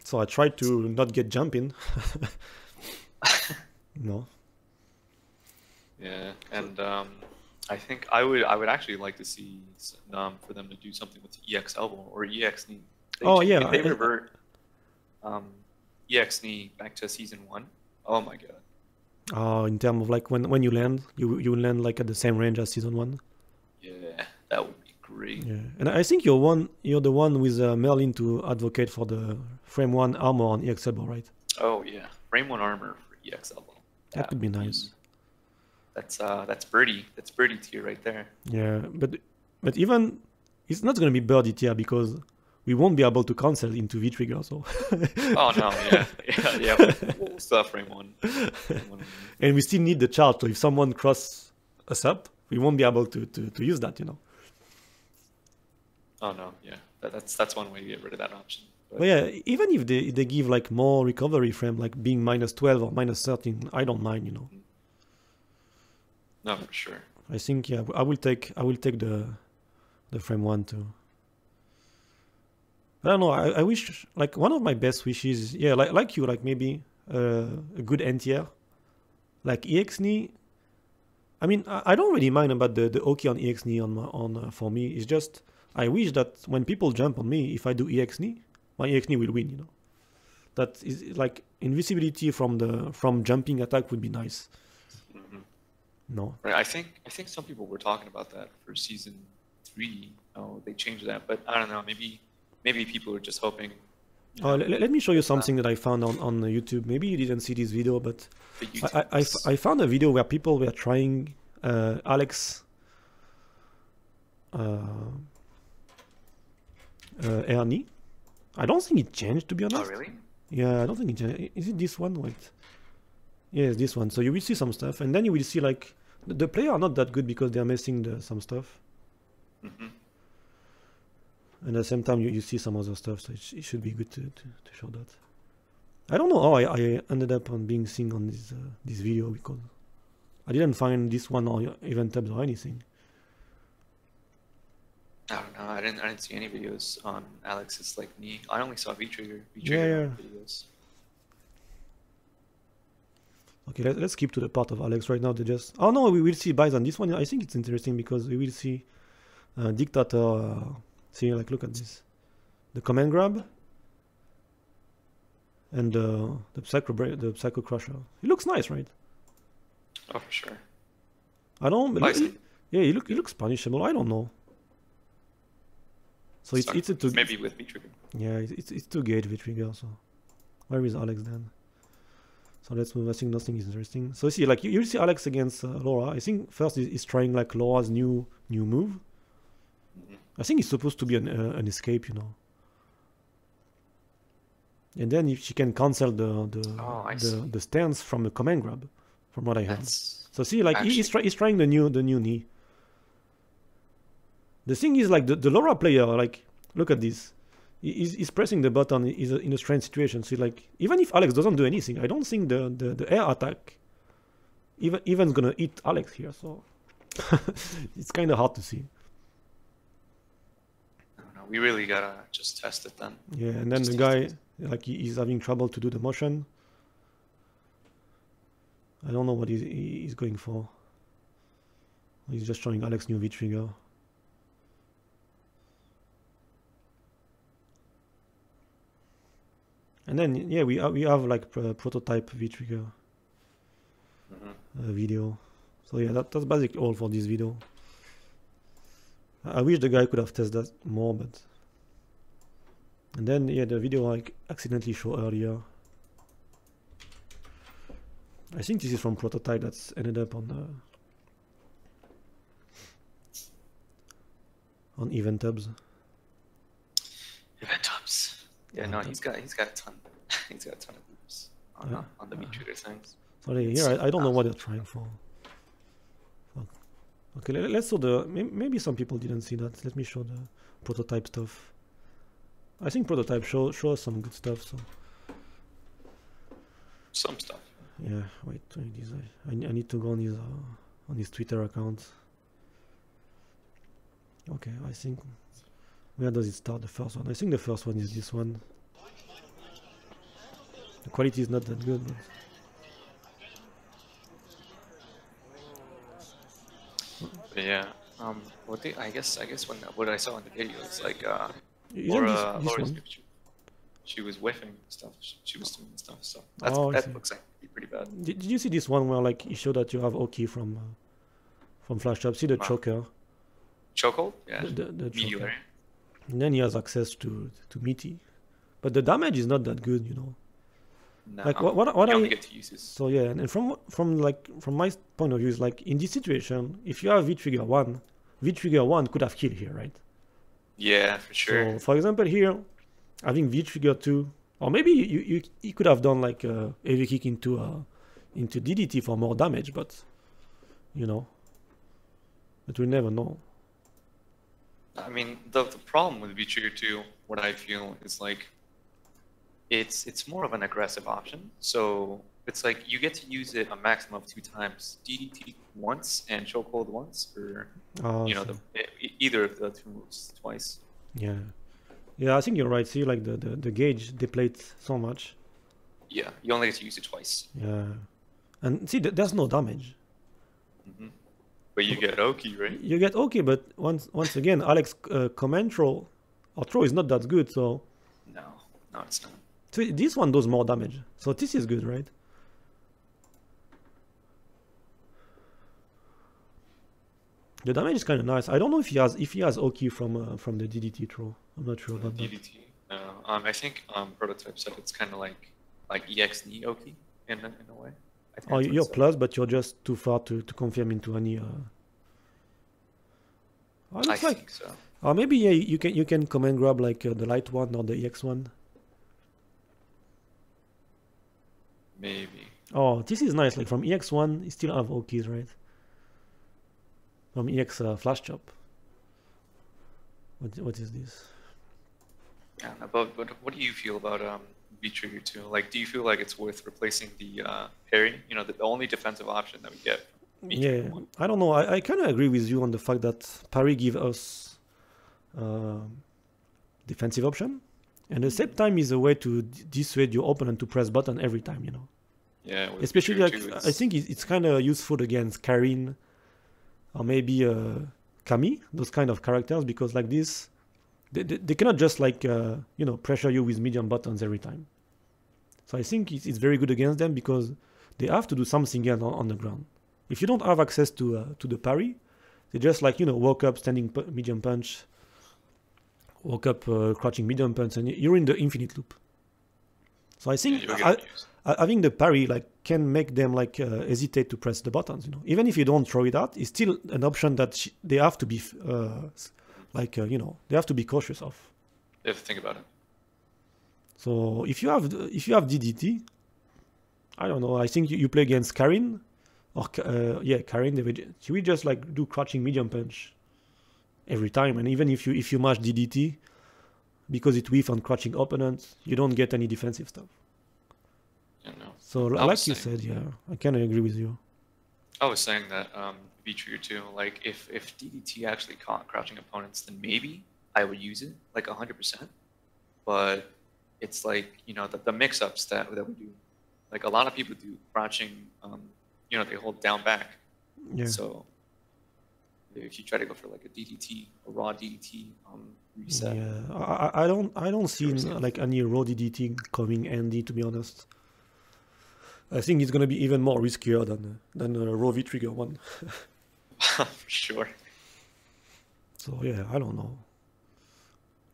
So I try to not get jumping. No.
Yeah, and I think I would actually like to see for them to do something with EX elbow or EX knee. If they revert EX knee back to season 1, oh my god.
In terms of like when you land, you land like at the same range as season 1.
Yeah, that would be great.
Yeah, and I think you're the one with Merlin to advocate for the frame 1 armor on EX elbow, right?
Oh yeah, frame 1 armor for EX elbow.
That could be nice.
That's birdie. That's birdie tier right there.
Yeah, but even it's not gonna be birdie tier because we won't be able to cancel into V trigger. So.
Oh no! Yeah. We'll still have frame 1.
And we still need the charge. So if someone cross us up, we won't be able to use that.
Oh no! Yeah, that's one way to get rid of that option.
But yeah, even if they give like more recovery frame, like being -12 or -13, I don't mind.
No, for sure.
I think I will take the frame 1 too. I don't know. I wish, like, one of my best wishes, like you, like maybe a good NTR, like EX knee. I mean, I don't really mind about the OK on EX knee for me. It's just I wish that when people jump on me, if I do EX knee, my EX knee will win. That is like invisibility from jumping attack would be nice.
Mm-hmm.
No.
Right. I think some people were talking about that for season 3. Oh, they changed that, but I don't know. Maybe people are just hoping.
Let me show you something that I found on YouTube. Maybe you didn't see this video, but I found a video where people were trying Alex air knee. I don't think it changed, to be honest.
Oh, really?
Yeah, I don't think it changed. Is it this one? Wait. Yeah, it's this one. So you will see some stuff, and then you will see like the player are not that good because they are missing some stuff.
Mm-hmm.
And at the same time, you see some other stuff, so it should be good to show that. I don't know how I ended up on being seen on this video because I didn't find this one or event tabs or anything.
I don't know. I didn't see any videos on Alex's like knee. I only saw V trigger
Yeah.
videos.
Okay, let's skip to the part of Alex right now. Oh no, we will see Bison. This one I think it's interesting because we will see Dictator. See, like, look at this, the command grab and the psycho crusher. It looks nice, right?
Oh, for sure.
I don't.
Bison.
Yeah, it looks punishable. I don't know. So it's a two.
Maybe with V trigger.
Yeah, it's 2 gauge V trigger. So where is Alex then? So let's move. I think nothing is interesting. So see, like you see Alex against Laura. I think first he's trying like Laura's new move.
Mm-hmm.
I think it's supposed to be an escape, And then if she can cancel the stance from the command grab, from what I heard. So see, like he's trying the new knee. The thing is, like the Laura player, like look at this. He's pressing the button. He's in a strange situation. So like even if Alex doesn't do anything, I don't think the air attack even's gonna eat Alex here. So it's kind of hard to see.
We really gotta just test it then.
Yeah, and then the guy, like, he's having trouble to do the motion. I don't know what he's going for. He's just showing Alex new V trigger. And then yeah, we have like prototype V trigger video. So yeah, that's basically all for this video. I wish the guy could have tested that more, but... And then, yeah, the video I accidentally showed earlier. I think this is from Prototype that's ended up on event tabs.
Yeah, no, he's got a ton. He's got a ton of moves on the V trigger things.
Sorry, here I don't know what they're trying for. Fuck. Okay, let's show the. Maybe some people didn't see that. Let me show the prototype stuff. I think prototype shows some good stuff. So
Some stuff.
yeah, wait, I need to go on his Twitter account. Okay, I think where does it start? The first one. I think the first one is this one. The quality is not that good, but
But yeah, I guess what I saw in the video is like
isn't
Laura,
this
Laura's
one?
she was whiffing stuff. She was doing stuff. So
Oh, I
that
see.
looks like it'd be pretty bad.
Did you see this one where like you show that you have Oki from Flash Up? See the
Wow.
choker,
Chokehold? Yeah.
the choker.
Meteor.
And then he has access to meaty, but the damage is not that good, you know.
No,
Like what
you only
I
get to use his.
so yeah, and from my point of view is like in this situation, if you have V trigger one could have killed here, right?
Yeah, for sure.
So for example here, having V trigger 2, or maybe you could have done like a heavy kick into DDT for more damage, but you know, but we never know.
I mean, the problem with V-Trigger 2, what I feel is like, it's more of an aggressive option. So it's like you get to use it a maximum of 2 times, DDT once and chokehold once, or you know, either of the 2 moves twice.
Yeah, I think you're right. See, like the gauge depletes so much.
Yeah, you only get to use it twice.
Yeah, and see, there's no damage.
Hmm. But you get Oki, right?
You get okay, but once again, Alex command throw or throw is not that good. So
No, it's not.
this one does more damage. So this is good, right? The damage is kind of nice. I don't know if he has Oki from the DDT throw. I'm not sure about that.
DDT. No, I think Prototype said it's kind of like EX knee Oki in a way. I think
Oh,
that's what it
you're
said.
plus, but you're just too far to confirm into any. Oh,
I
looks like.
think so.
Or maybe yeah, you can command grab like the light one or the EX one.
Maybe.
Oh, this is nice. Like from EX1, you still have Okis, right? From EX Flash Chop. What is this?
Yeah, but what do you feel about V-Trigger 2? Like, do you feel like it's worth replacing the parry? You know, the only defensive option that we get from V-Trigger
Yeah,
1?
I don't know. I kind of agree with you on the fact that parry give us defensive option, and at the same time is a way to dissuade your opponent to press button every time. You know,
Yeah, with
especially
V-Trigger
like
2,
I think it's kind of useful against Karin or maybe Kami, those kind of characters, because like this, they cannot just like pressure you with medium buttons every time. So I think it's very good against them because they have to do something else on the ground. If you don't have access to the parry, they just like walk up standing medium punch, walk up crouching medium punch, and you're in the infinite loop. So I think
you'll get abused.
having the parry like can make them like hesitate to press the buttons. Even if you don't throw it out, it's still an option that they have to be they have to be cautious of.
You have to think about it.
So if you have DDT, I don't know. I think you play against Karin, or Karin. She will just like do crouching medium punch every time, and even if you mash DDT, because it whiff on crouching opponents, you don't get any defensive stuff.
You know.
So
I
like
was
you
saying-
said, yeah, I kind of agree with you.
I was saying that V-Trigger 2, like if DDT actually caught crouching opponents, then maybe I would use it like 100%. But it's like the mix-ups that we do. Like a lot of people do crouching. They hold down back.
Yeah.
So if you try to go for like a DDT, a raw DDT reset.
Yeah, I don't see like any raw DDT coming handy, to be honest. I think it's gonna be even more riskier than a raw V trigger one.
For sure.
So yeah, I don't know.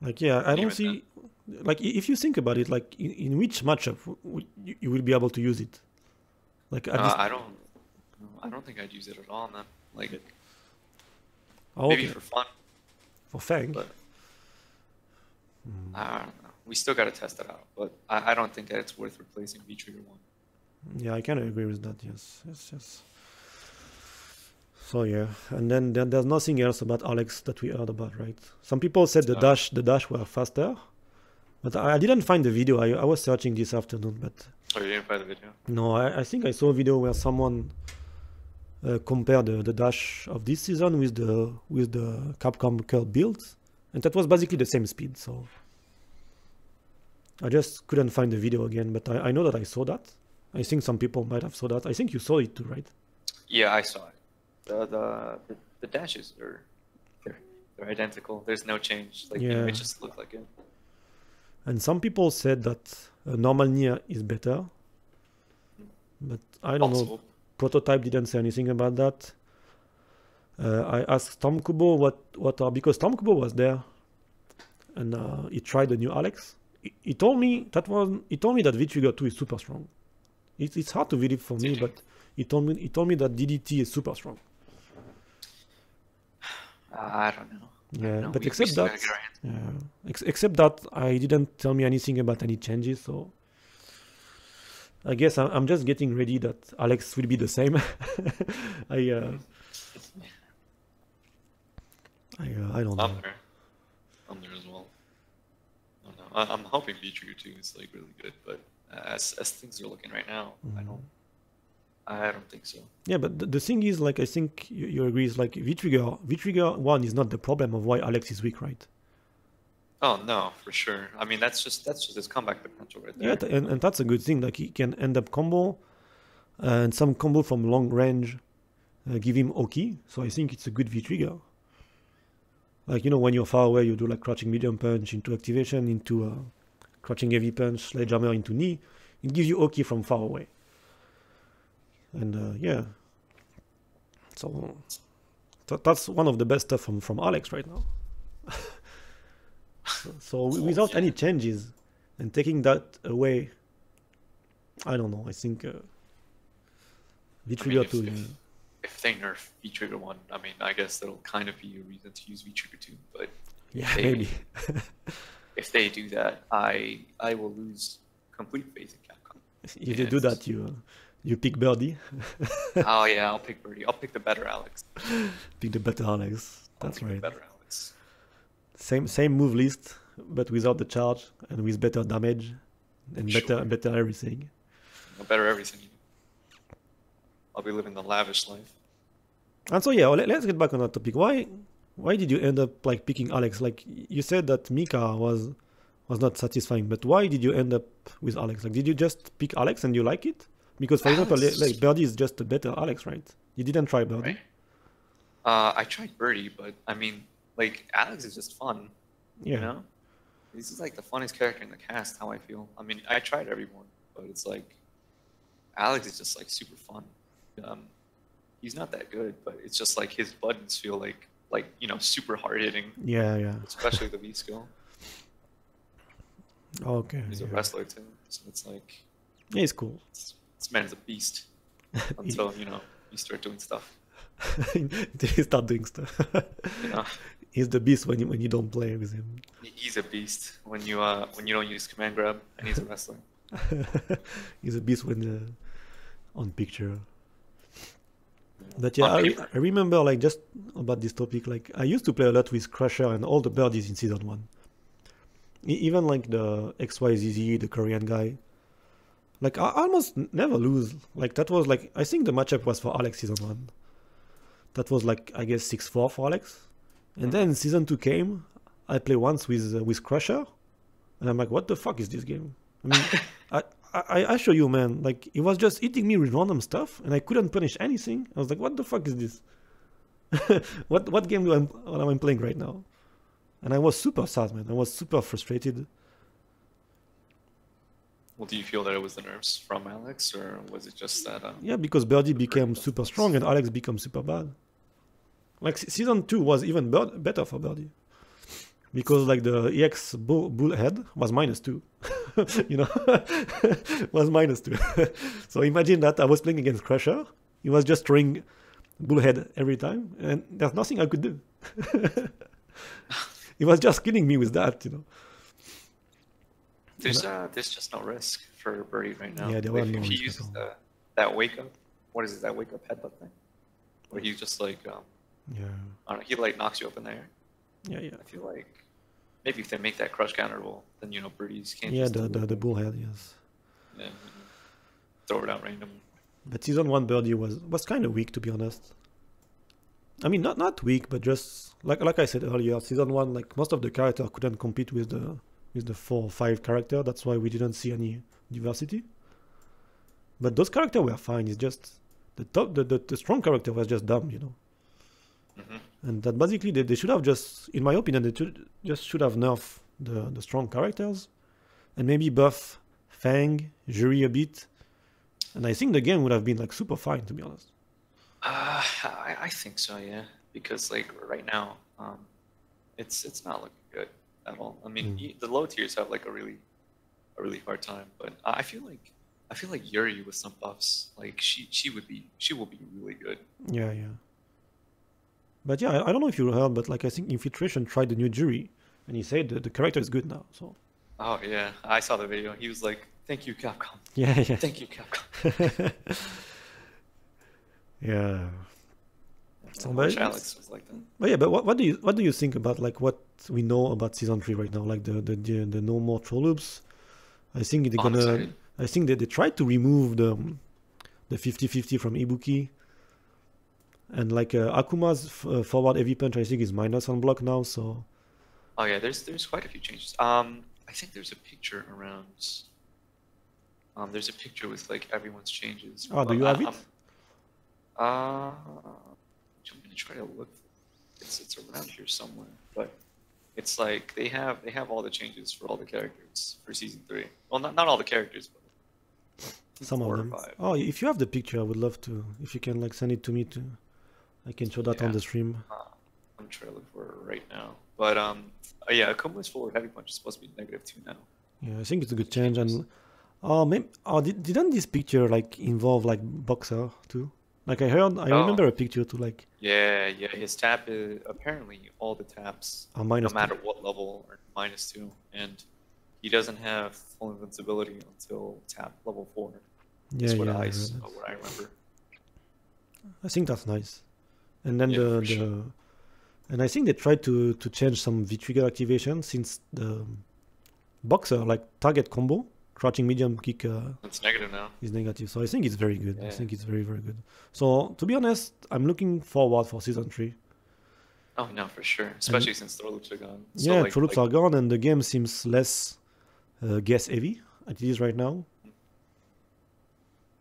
Like yeah, I don't
Even
see. Like if you think about it, like in which matchup you will be able to use it? Like at this.
I don't think I'd use it at all, man. Like
Oh,
maybe
okay.
for fun,
For Fang.
but I don't know. We still got to test it out, but I don't think that it's worth replacing V-Trigger 1.
Yeah, I kind of agree with that. Yes. So yeah, and then there's nothing else about Alex that we heard about, right? Some people said the dash were faster, but I didn't find the video. I was searching this afternoon, but
Oh, you didn't find the video?
no, I think I saw a video where someone compared the dash of this season with the Capcom Curl build, and that was basically the same speed. So I just couldn't find the video again, but I know that I saw that. I think some people might have saw that. I think you saw it too, right?
Yeah, I saw it. The dashes they're identical. There's no change. Like
Yeah.
it just looked like it.
And some people said that normal Nier is better, but I don't know.
Also,
Prototype didn't say anything about that. I asked Tom Kubo because Tom Kubo was there, and he tried the new Alex. He told me that V-Trigger 2 is super strong. It's hard to believe for me, but he told me that DDT is super strong.
I don't know.
Yeah,
No,
but
we
except
still
that,
gotta get our hands-
except that, I didn't tell me anything about any changes. So I guess I'm just getting ready that Alex will be the same. I don't know.
I'm there as well. I don't know. I'm hoping V-Trigger 2 is like really good, but as things are looking right now, I don't think so.
Yeah, but the thing is, like, I think you agree, is like V-Trigger 1 is not the problem of why Alex is weak, right?
Oh no, for sure. I mean, that's just his comeback potential right there.
Yeah, and that's a good thing. Like, he can end up combo, and some combo from long range give him Oki. So I think it's a good V-Trigger. Like, when you're far away, you do like crouching medium punch into activation, into crouching heavy punch, sledgehammer into knee. It gives you Oki from far away. And yeah, so that's one of the best stuff from Alex right now. so without any changes and taking that away, I don't know. I think V-Trigger 2.
If they nerf V-Trigger 1, I mean, I guess that'll kind of be a reason to use V-Trigger 2. But
Yeah, maybe.
if they do that, I will lose complete faith in Capcom.
If they do that, you pick Birdie.
Oh yeah, I'll pick Birdie. I'll pick the better Alex.
Pick the better Alex.
I'll
That's
pick
right.
The better Alex.
Same move list, but without the charge and with better damage and
Sure.
better everything.
Better everything. I'll be living the lavish life.
And so yeah, let's get back on that topic. Why did you end up like picking Alex? Like, you said that Mika was not satisfying, but why did you end up with Alex? Like, did you just pick Alex and you like it? Because for example, like Birdie is just a better Alex, right? You didn't try Birdie.
Right? I tried Birdie, but I mean, like, Alex is just fun.
Yeah.
You know? This is like the funniest character in the cast, how I feel. I mean, I tried everyone, but it's like, Alex is just like super fun. He's not that good, but it's just like his buttons feel like super hard hitting.
Yeah.
Especially the V skill.
Okay.
He's a wrestler too, so it's like,
Yeah, he's cool.
this man's a beast until you start doing stuff.
He start doing stuff.
You know,
He's the beast when you don't play with him.
he's a beast when you don't use command grab, and he's a wrestler.
He's a beast when on picture. But yeah,
On
I
paper.
remember, like, just about this topic, like, I used to play a lot with Crusher and all the birdies in season 1. Even like the XYZZ, the Korean guy. Like, I almost never lose. Like, that was like, I think the matchup was for Alex season 1. That was like, I guess 6-4 for Alex. And then season 2 came. I play once with Crusher, and I'm like, what the fuck is this game? I mean, I show you, man. Like, it was just hitting me with random stuff, and I couldn't punish anything. I was like, what the fuck is this? what game am I playing right now? And I was super sad, man. I was super frustrated.
Well, do you feel that it was the nerfs from Alex, or was it just that?
Yeah, because Birdie became super strong and Alex became super bad. Like, season 2 was even better for Birdie. Because, like, the EX bullhead was -2. Was -2. So imagine that I was playing against Crusher. He was just throwing bullhead every time, and there's nothing I could do. He was just killing me with that.
There's just no risk for Birdie right now.
Yeah, there
Like,
were no
if he
risk at
uses
all.
that wake up, what is it? That wake up headbutt thing, where he just like
Yeah,
I don't know, he like knocks you up in the air.
yeah, yeah.
I feel like maybe if they make that crush counterable, then Birdies can't
Yeah,
just
the bullhead, yes.
yeah, throw it out randomly.
But season 1 Birdie was kind of weak, to be honest. I mean, not weak, but just like I said earlier, season 1, like most of the characters couldn't compete with the 4 or 5 character. That's why we didn't see any diversity. But those characters were fine. It's just the strong character was just dumb, And that basically they should have just, in my opinion, they should have nerfed the strong characters and maybe buff Fang, Jury a bit. And I think the game would have been like super fine, to be honest.
I think so, yeah. Because like right now, it's not looking good at all. I mean, the low tiers have like a really hard time. But I feel like Yuri with some buffs, like she will be really good.
Yeah, yeah. But yeah, I don't know if you heard, but like I think Infiltration tried the new Jury, and he said the character is good now. So.
Oh yeah, I saw the video. He was like, "Thank you, Capcom."
Yeah, yeah.
Thank you, Capcom.
Yeah.
I wish Alex was like that.
But yeah, but what do you think about like what we know about season 3 right now? Like the no more troll loops. I think they're
I'm
gonna.
excited.
I think they tried to remove the 50-50 from Ibuki. And like Akuma's forward heavy punch, I think is minus on block now. So.
Oh yeah, there's quite a few changes. I think there's a picture around. There's a picture with like everyone's changes.
Oh, do you have it?
I'm gonna try to look. It's around here somewhere, but it's like they have all the changes for all the characters for season 3. Well, not all the characters, but
Some
4
of
or
them.
5.
Oh, if you have the picture, I would love to. If you can like send it to me too, I can show that on
Yeah.
the stream.
I'm trying to look for it right now. But yeah, Akuma's forward heavy punch is supposed to be -2 now.
Yeah, I think it's a good change. And maybe didn't this picture like involve like Boxer too? Like I remember a picture to like
Yeah, his tap is apparently all the taps,
a
no
minus
matter what level, are -2, and he doesn't have full invincibility until tap level 4.
Yeah,
Is what
yeah,
I
I heard that.
what I remember.
I think that's nice. And then
Yeah, for sure.
and I think they tried to change some V trigger activation since the Boxer like target combo, crouching medium kick
It's negative now.
is negative. So I think it's very good. I
Yeah.
think it's very, very good. So to be honest, I'm looking forward for season 3.
Oh no, for sure. Especially since throw loops are gone. So,
Yeah,
like,
throw loops are gone and the game seems less guess heavy as it is right now.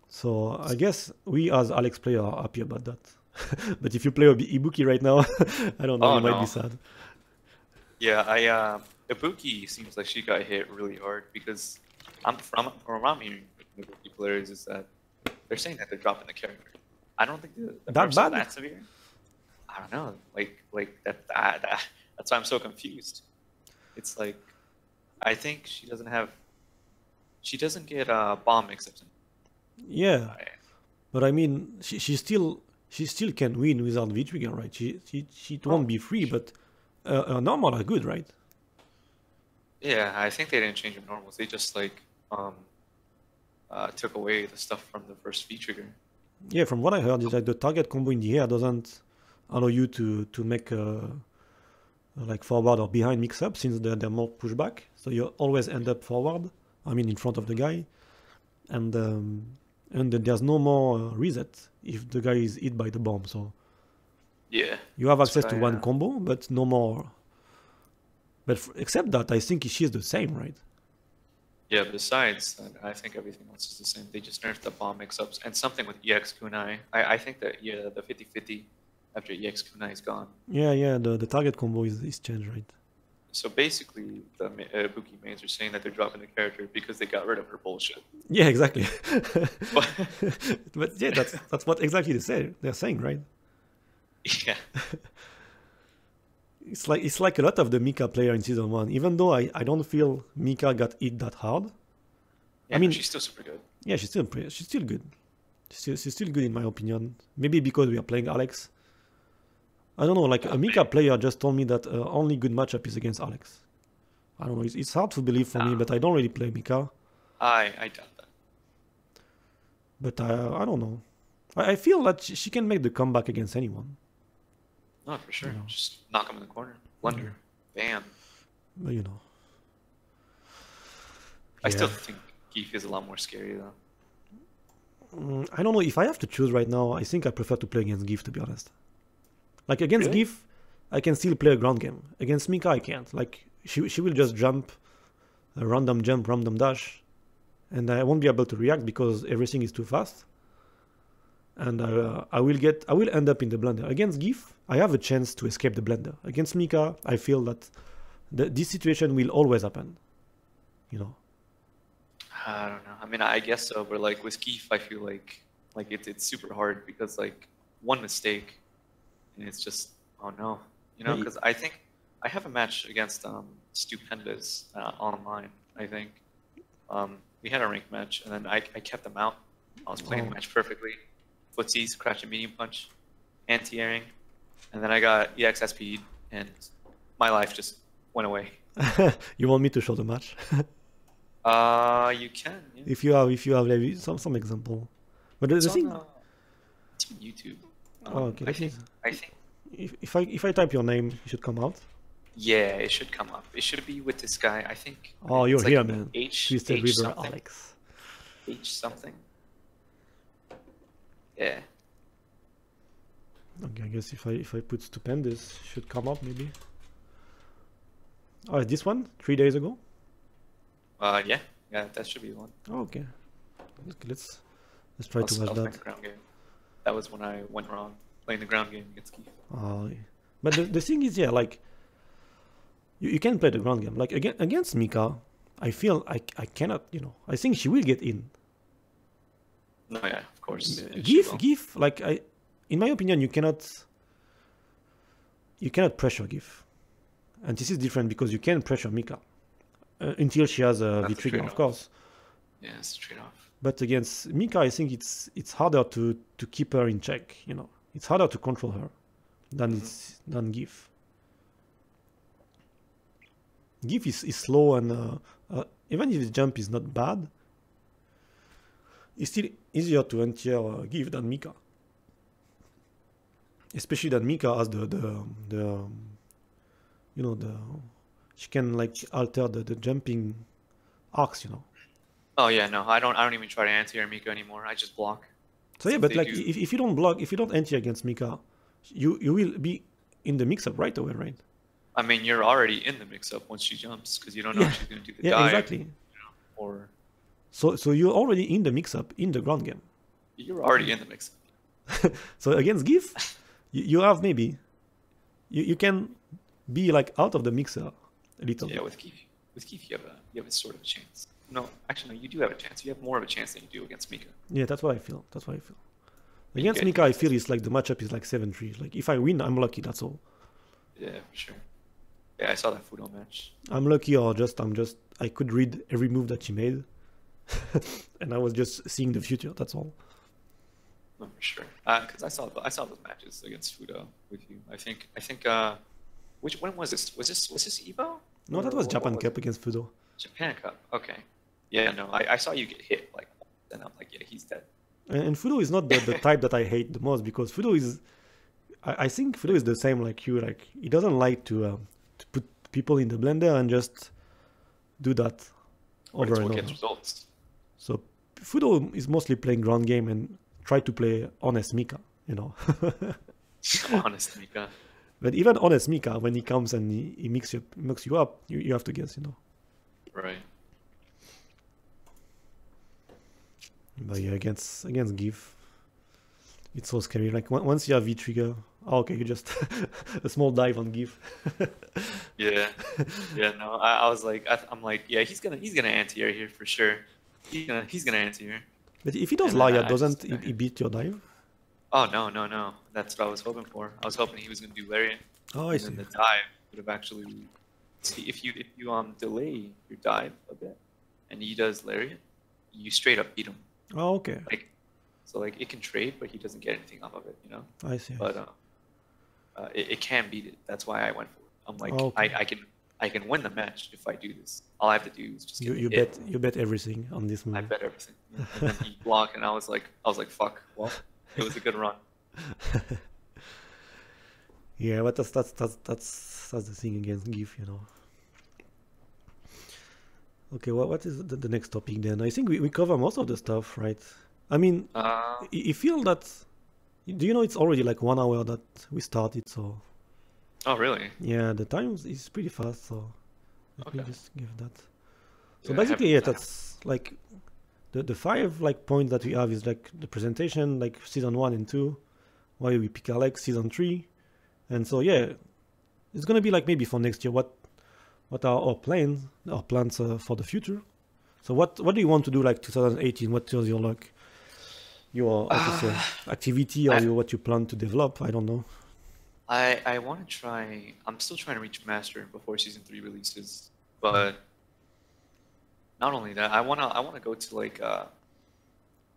So I guess we as Alex player are happy about that. But if you play Ibuki right now, I don't know,
Oh,
you might
no.
be sad.
Yeah, Ibuki seems like she got hit really hard because from what I'm hearing from Ibuki players is that they're saying that they're dropping the character. I don't think the
That
nerfs are
bad?
that severe. I don't know. Like that's why I'm so confused. It's like I think she doesn't get bomb except
Yeah, but I mean, she still can win without V trigger, right? She won't be free, but normal are good, right?
Yeah, I think they didn't change the normals. They just like took away the stuff from the first V trigger.
Yeah, from what I heard, is like the target combo in the air doesn't allow you to make like forward or behind mix up since they're more pushback. So you always end up forward. I mean, in front of the guy, and then there's no more reset if the guy is hit by the bomb. So
Yeah.
you have access to
what I,
one combo, but no more. But except that, I think she's the same, right?
Yeah, besides, I think everything else is the same. They just nerfed the bomb mix-ups and something with EX Kunai. I think that, yeah, the 50-50 after EX Kunai is gone.
Yeah, the target combo is changed, right?
So basically, the Ibuki mains are saying that they're dropping the character because they got rid of her bullshit.
Yeah, exactly.
But
But yeah, that's what exactly they're saying, right?
yeah,
It's like a lot of the Mika player in season 1. Even though I don't feel Mika got hit that hard.
yeah,
I mean,
she's still super good.
yeah, she's still good. She's still good in my opinion. Maybe because we are playing Alex. I don't know. Like a Mika player just told me that only good matchup is against Alex. I don't know. It's hard to believe for me, but I don't really play Mika.
I doubt that.
But I don't know. I feel that she can make the comeback against anyone.
No, for sure.
You know.
Just knock him in the corner. Blunder. Bam.
But, you know.
I still
Yeah.
think Geef is a lot more scary though.
I don't know. If I have to choose right now, I think I prefer to play against Gif, to be honest. Like, against
Really?
Gif, I can still play a ground game. Against Mika, I can't. Like, she will just jump, a random jump, random dash, and I won't be able to react because everything is too fast. And I will end up in the blender. Against Gif, I have a chance to escape the blender. Against Mika, I feel that this situation will always happen. You know.
I don't know. I mean, I guess so, but like with Geef, I feel like it's super hard because like one mistake, and it's just oh no, you know.
Yeah,
Because I think I have a match against Stupendous online. I think we had a ranked match, and then I kept them out. I was playing the match perfectly, footsies, crouching medium punch, anti-airing, and then I got EXSP'd, and my life just went away.
You want me to show the match?
You can. Yeah.
if you have like, some example. But the
It's
thing,
on, it's on YouTube.
Oh, okay,
I
that
think.
is-
I think.
if I type your name, it should come out.
Yeah, it should come up. It should be with this guy. I think.
Oh,
it's
you're
like
here, man.
H
Twisted
H
River
something.
Alex.
H something. Yeah.
Okay, I guess if I put Stupendous, it should come up maybe. Oh, is this one 3 days ago?
Yeah. Yeah, that should be the one.
Oh, okay. Let's try to
That
watch
was my
that.
ground game. That was when I went wrong playing the ground game against Keith.
But the thing is, yeah, like you can play the ground game. Like against Mika, I feel I cannot. You know, I think she will get in.
No, yeah, of course. Yeah, she will.
Gif, like in my opinion, you cannot pressure Gif, and this is different because you can pressure Mika until she has a
That's a
V-trigger, of
trade-off.
course.
Yeah, it's a trade-off.
But against Mika, I think it's harder to keep her in check. You know, it's harder to control her than Gif. Gif is slow and even if his jump is not bad, it's still easier to enter Gif than Mika. Especially that Mika has the you know, she can like alter the jumping arcs, you know.
Oh yeah, no, I don't even try to anti-air Miko anymore. I just block.
So yeah,
If
but
they
like
do-
if you don't block, if you don't anti against Mika, you will be in the mix-up right away, right?
I mean, you're already in the mix-up once she jumps because you don't know
Yeah.
if she's going to do the
Yeah,
dive.
exactly.
Or
So you're already in the mix-up in the ground game.
you're already in the mix-up.
So against Gif, you have maybe you can be like out of the mixer a little
Yeah,
bit.
with Keith, you have a sort of a chance. No, actually, no, you do have a chance. You have more of a chance than you do against Mika.
Yeah, that's what I feel.
You
Against
get-
Mika, I feel it's like the matchup is like 7-3. Like if I win, I'm lucky. That's all.
Yeah, for sure. Yeah, I saw that Fudo match.
I'm lucky, or I could read every move that she made, and I was just seeing the future. That's all.
No, for sure. Because I saw those matches against Fudo with you. I think. When was this? Was this Evo?
No, that
Or
was
what
Japan
was
Cup
it?
against Fudo.
Japan Cup. Okay. Yeah, no, I saw you get hit like, and I'm like, yeah, he's dead.
And Fudo is not the type that I hate the most because Fudo is. I think Fudo is the same like you. Like he doesn't like to put people in the blender and just do that
But
over
it's
and
what
over.
gets results.
So Fudo is mostly playing ground game and try to play honest Mika, you know.
Honest, Mika.
But even honest Mika, when he comes and he mix you up, you have to guess, you know.
Right.
But yeah, against GIF, it's so scary. Like once you have V trigger, okay, you just a small dive on GIF.
Yeah. Yeah. No, I was like, I'm like, yeah, he's gonna anti-air here for sure. He's gonna anti-air.
But if he does
And then
Laya,
I
doesn't
just-
he beat your dive?
Oh no. That's what I was hoping for. I was hoping he was gonna do Lariat.
Oh, I
And
see.
then the dive would have actually. See, if you delay your dive a bit, and he does Lariat, you straight up beat him.
Oh, okay.
So it can trade, but he doesn't get anything off of it, you know.
I see.
But it can beat it. That's why I went for it. I'm like,
Oh, okay.
I can win the match if I do this. All I have to do is just get
You bet everything on this move.
I bet everything. Yeah. And then he blocked, and I was like, fuck. Well, it was a good run.
Yeah, but that's the thing against GIF, you know. Okay, what is the next topic then? I think we cover most of the stuff, right? I mean, you feel that. Do you know it's already like 1 hour that we started? So.
Oh really?
Yeah, the time is pretty fast. So let me
Okay.
just give that. So
Yeah,
basically, yeah, that's like the 5 like points that we have is like the presentation, like season 1 and 2, why we pick Alex, season 3, and so yeah, it's gonna be like maybe for next year. What are our plans? Our plans for the future. So what do you want to do like 2018? What is your like your how to say, activity or what you plan to develop? I don't know.
I want to try. I'm still trying to reach master before season 3 releases, but not only that, I wanna go to like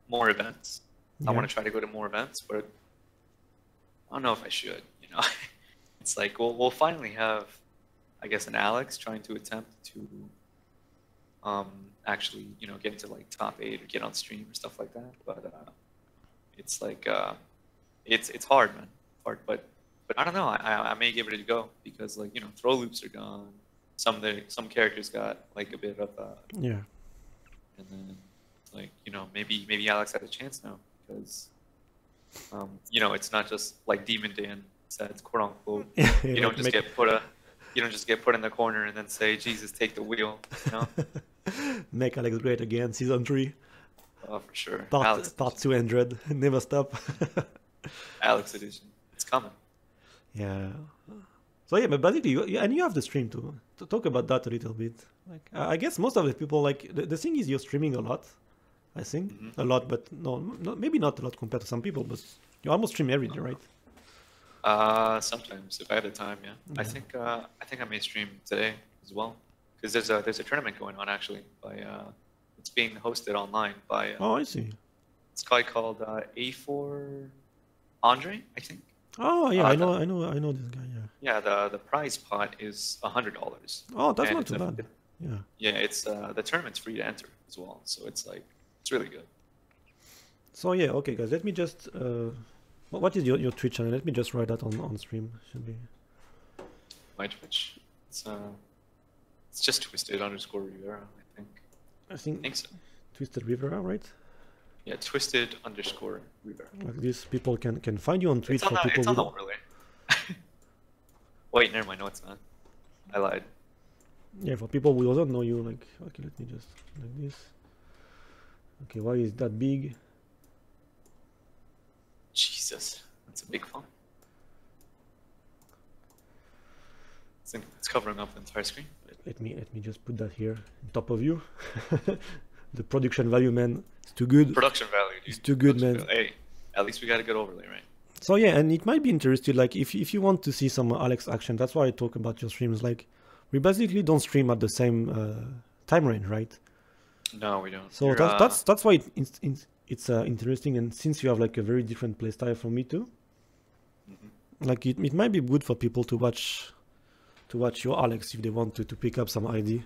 more events. I
Yeah.
want to try to go to more events, but I don't know if I should. You know, it's like we'll finally have, I guess, an Alex trying to attempt to actually get into like top 8 or get on stream or stuff like that. But it's like it's hard, man. Hard, but I don't know. I may give it a go because like throw loops are gone. Some characters got like a bit of
Yeah.
and then like maybe Alex had a chance now because it's not just like Demon Dan said, quote unquote. You don't just get put in the corner and then say, Jesus, take the wheel.
Make Alex great again, season 3,
Oh, for sure.
part 200. Never stop.
Alex edition. It's coming.
Yeah. So yeah, but basically, you have the stream to talk about that a little bit. Like I guess most of the people like the thing is you're streaming a lot. I think a lot, but no, maybe not a lot compared to some people, but you almost stream every day, right?
Sometimes if I have the time, yeah. I think I may stream today as well because there's a tournament going on actually by it's being hosted online by
Oh, I see.
it's called A4 Andre, I think.
Oh yeah, I know this guy. Yeah.
Yeah, the prize pot is $100.
Oh, that's
And
not
it's
too bad. Yeah.
Yeah, it's the tournament's free to enter as well, so it's really good.
So yeah, okay, guys. Let me just what is your Twitch channel? Let me just write that on stream. Should be.
My Twitch, it's just twisted_Rivera, I think.
I think
So.
Twisted Rivera, right?
Yeah, twisted_Rivera.
Like this, people can find you on Twitch
It's on
for
the,
people
it's on
who
the overlay. Wait, never mind. No, it's not. I lied.
yeah, for people who don't know you. Like, okay, let me just like this. Okay, why is that big?
Jesus, that's a big font. It's covering up the entire screen.
Let me just put that here on top of you. The production value, man, it's too good.
Production value, dude.
It's too good,
Production
man.
value. Hey, at least we got a good overlay, right?
So yeah, and it might be interesting. Like if you want to see some Alex action, that's why I talk about your streams. Like we basically don't stream at the same time range, right?
No, we don't.
So that's why it's interesting. And since you have like a very different playstyle from me too, like it might be good for people to watch your Alex if they want to pick up some ID.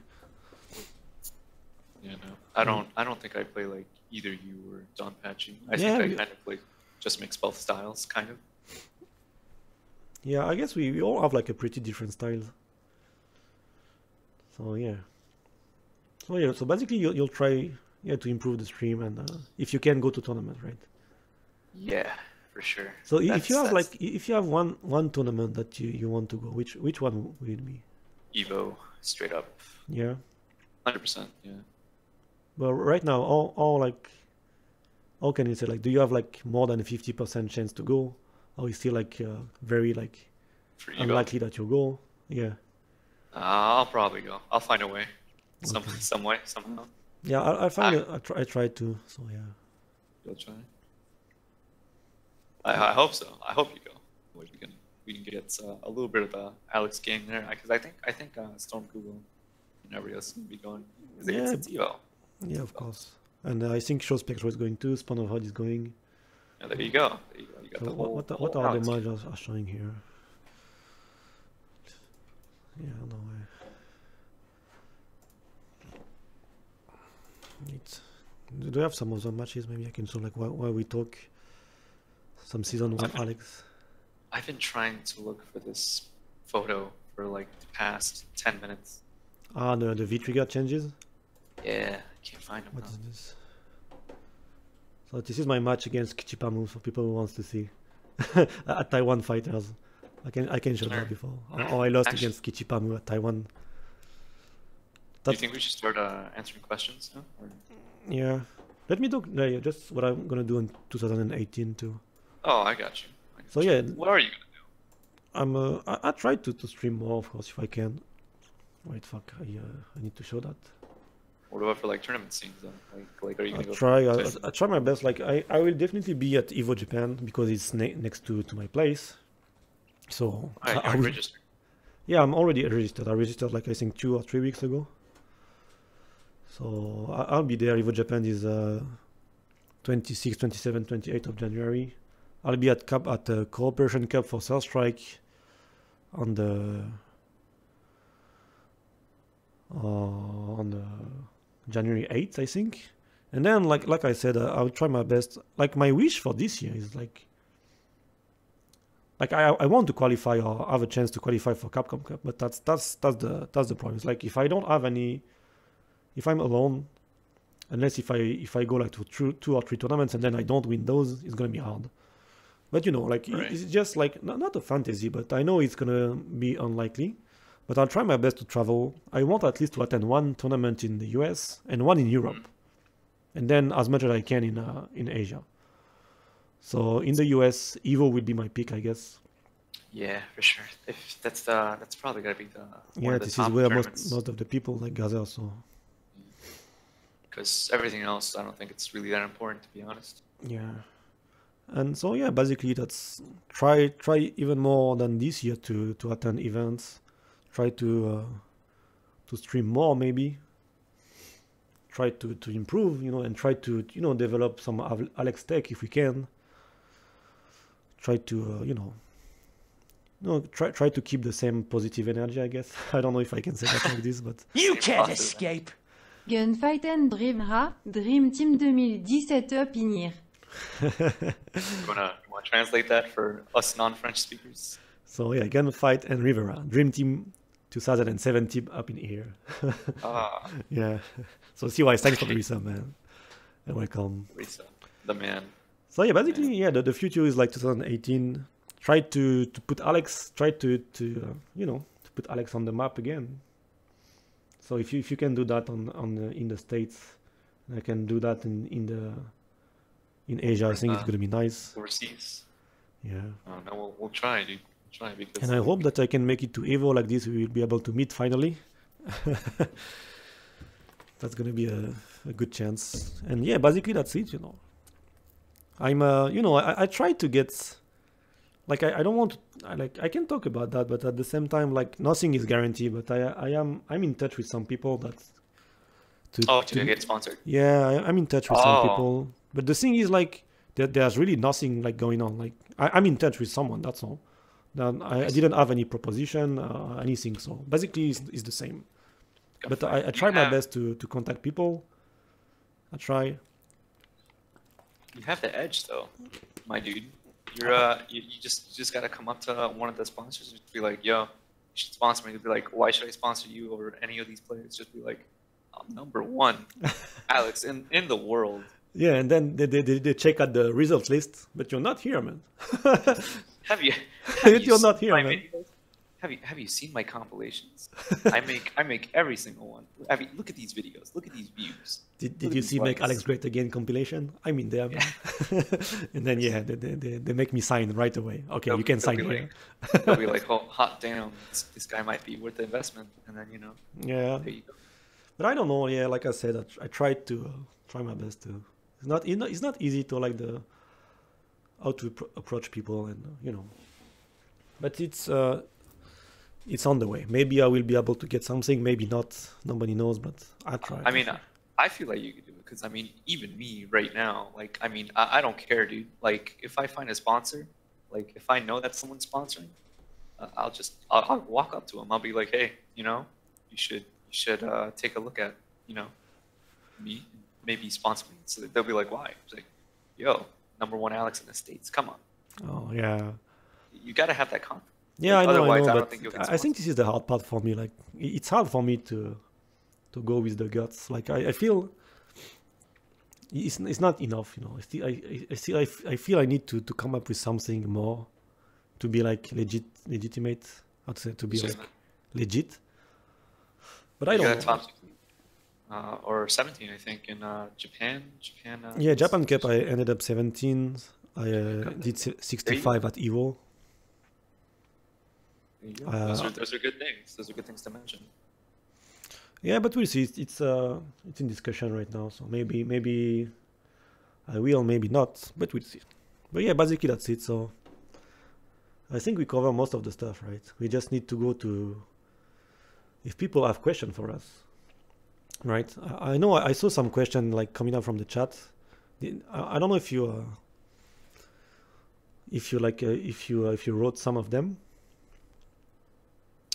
Yeah, no, I don't think I play like either you or Don Patchy. I
Yeah,
think I kind of play just mix both styles, kind of.
Yeah, I guess we all have like a pretty different style. So yeah. So basically you'll try to improve the stream and if you can go to tournament, right?
Yeah, for sure.
So if you have one tournament that you want to go, which one will it be?
Evo, straight up.
Yeah.
100%. Yeah.
Well, right now, all like, how can you say, like, do you have like more than a 50% chance to go, or is still like very like
For Evo,
unlikely that you'll go? Yeah.
I'll probably go. I'll find a way, some way, somehow.
Yeah, I find I tried to. So yeah.
You'll try. I hope so. I hope you go. We can get a little bit of the Alex game there because I think Storm Google and everybody else will be going.
Yeah.
It's Evo.
Yeah, of course. And I think Show Spectral is going too. Spawn of Hot is going.
Yeah, there you go. You got
So
the whole,
what
whole
are the
Alex game.
majors are showing here? Yeah, no way. Do you have some other matches? Maybe I can show like while we talk. Some season 1 Alex.
I've been trying to look for this photo for like the past 10 minutes.
Ah, the V-trigger changes?
Yeah, I can't find them.
What is this? So this is my match against Kichipamu for people who wants to see. At Taiwan Fighters. I can show
Sure.
that before. Or I lost
Actually-
against Kichipamu at Taiwan.
Do you think we should start answering questions now? Or...
Yeah. Let me talk. Yeah, just what I'm gonna do in 2018 too.
Oh, I got you.
So yeah,
What are you gonna do?
I try to stream more, of course, if I can. Wait, fuck, I need to show that.
What about for like tournament scenes then? Like are you
I
gonna go?
try.
to-
I try my best. Like I will definitely be at Evo Japan because it's next to my place. So
Alright,
I
you're
will-
registered.
yeah, I'm already registered. I registered like I think 2 or 3 weeks ago. So I'll be there. Evo Japan is 26, 27, 28 of January. I'll be at Cooperation Cup for South Strike on the January 8th, I think. And then like I said, I'll try my best. Like my wish for this year is like I want to qualify or have a chance to qualify for Capcom Cup, but that's the problem. It's like if I don't have any, if I'm alone, unless if I go like to 2 or 3 tournaments and then I don't win those, it's gonna be hard. But you know, like
Right.
it's just like not a fantasy, but I know it's gonna be unlikely. But I'll try my best to travel. I want at least to attend 1 tournament in the US and 1 in Europe, and then as much as I can in Asia. So in the US, Evo will be my pick, I guess.
Yeah, for sure. If that's probably gonna be the one
Yeah,
of the
this is
top
where
tournaments.
most of the people like gather. So
Because everything else, I don't think it's really that important, to be honest.
yeah, and so yeah, basically that's try even more than this year to attend events. Try to stream more, maybe. Try to improve, you know, and try to develop some Alex tech if we can. Try to try to keep the same positive energy, I guess. I don't know if I can say that like this, but
You can't
Positive.
escape.
Gunfight and Rivera, Dream Team 2017 up in here.
You wanna translate that for us non-French speakers?
so yeah, Gunfight and Rivera, Dream Team 2017 up in here.
Ah,
Yeah. So CY, thanks for the resub, man. And welcome.
Lisa, the man.
So yeah, basically, yeah, the future is like 2018. Try to put Alex, to put Alex on the map again. So if you can do that in the States, and I can do that in Asia, I think it's
Uh,
gonna be nice.
Overseas.
Yeah.
Oh no, we'll try, dude. We'll try because.
And I hope that I can make it to Evo like this. We will be able to meet finally. That's gonna be a good chance. And yeah, basically that's it. You know, I'm I try to get like I don't want to, I can talk about that, but at the same time like nothing is guaranteed. But I'm in touch with some people that
to get sponsored.
yeah, I'm in touch with some
Oh.
people. But the thing is like there's really nothing like going on. Like I'm in touch with someone. That's all. Then I didn't have any proposition, anything. So basically, it's the same. But I try my best to contact people. I try.
You have the edge, though, my dude. You're you just gotta come up to one of the sponsors and be like, "Yo, you should sponsor me." They'll be like, "Why should I sponsor you over any of these players?" Just be like, "I'm number one, Alex, in the world."
Yeah, and then they check out the results list, but you're not here, man.
Have you?
You're not
seen
here,
my
man.
videos? Have you seen my compilations? I make every single one. Look at these videos. Look at these views.
Did
Look at
you
these
see Make
likes.
Alex Great Again compilation? I'm in there, man. And then yeah, they make me sign right away. Okay, you can
They'll
sign
be
here.
They'll be like, "Oh, hot damn, this guy might be worth the investment." And then
Yeah,
there you go.
but I don't know. Yeah, like I said, I tried to try my best to. It's not easy to like how to approach people and but it's on the way. Maybe I will be able to get something. Maybe not. Nobody knows, but I'll try.
I mean, I feel like you could do it because I mean, even me right now, like, I mean, I don't care, dude. Like, if I find a sponsor, like, if I know that someone's sponsoring, I'll walk up to him. I'll be like, hey, you should take a look at, me, maybe sponsor me. So they'll be like, why? It's like, yo, #1 Alex in the States. Come on.
Oh yeah.
You got to have that confidence.
Yeah,
Like,
I
otherwise,
know,
I don't
but
think you'll get
I think
sponsored.
this is the hard part for me. Like, it's hard for me to go with the guts. Like, I feel it's not enough, you know. I feel I need to come up with something more to be like legitimate. I'd say to be
Sure.
like legit. But I
You
don't
got
know.
top 16, or 17, I think, in Japan.
Yeah, Japan Cup. I ended up 17. I did 65 at Evo.
There you go. Those are good things. Those are good things to mention.
Yeah, but we'll see. It's in discussion right now, so maybe I will, maybe not, but we'll see. But yeah, basically that's it. So I think we cover most of the stuff, right? We just need to go to if people have questions for us, right? I know I saw some question like coming up from the chat. I don't know if you wrote some of them.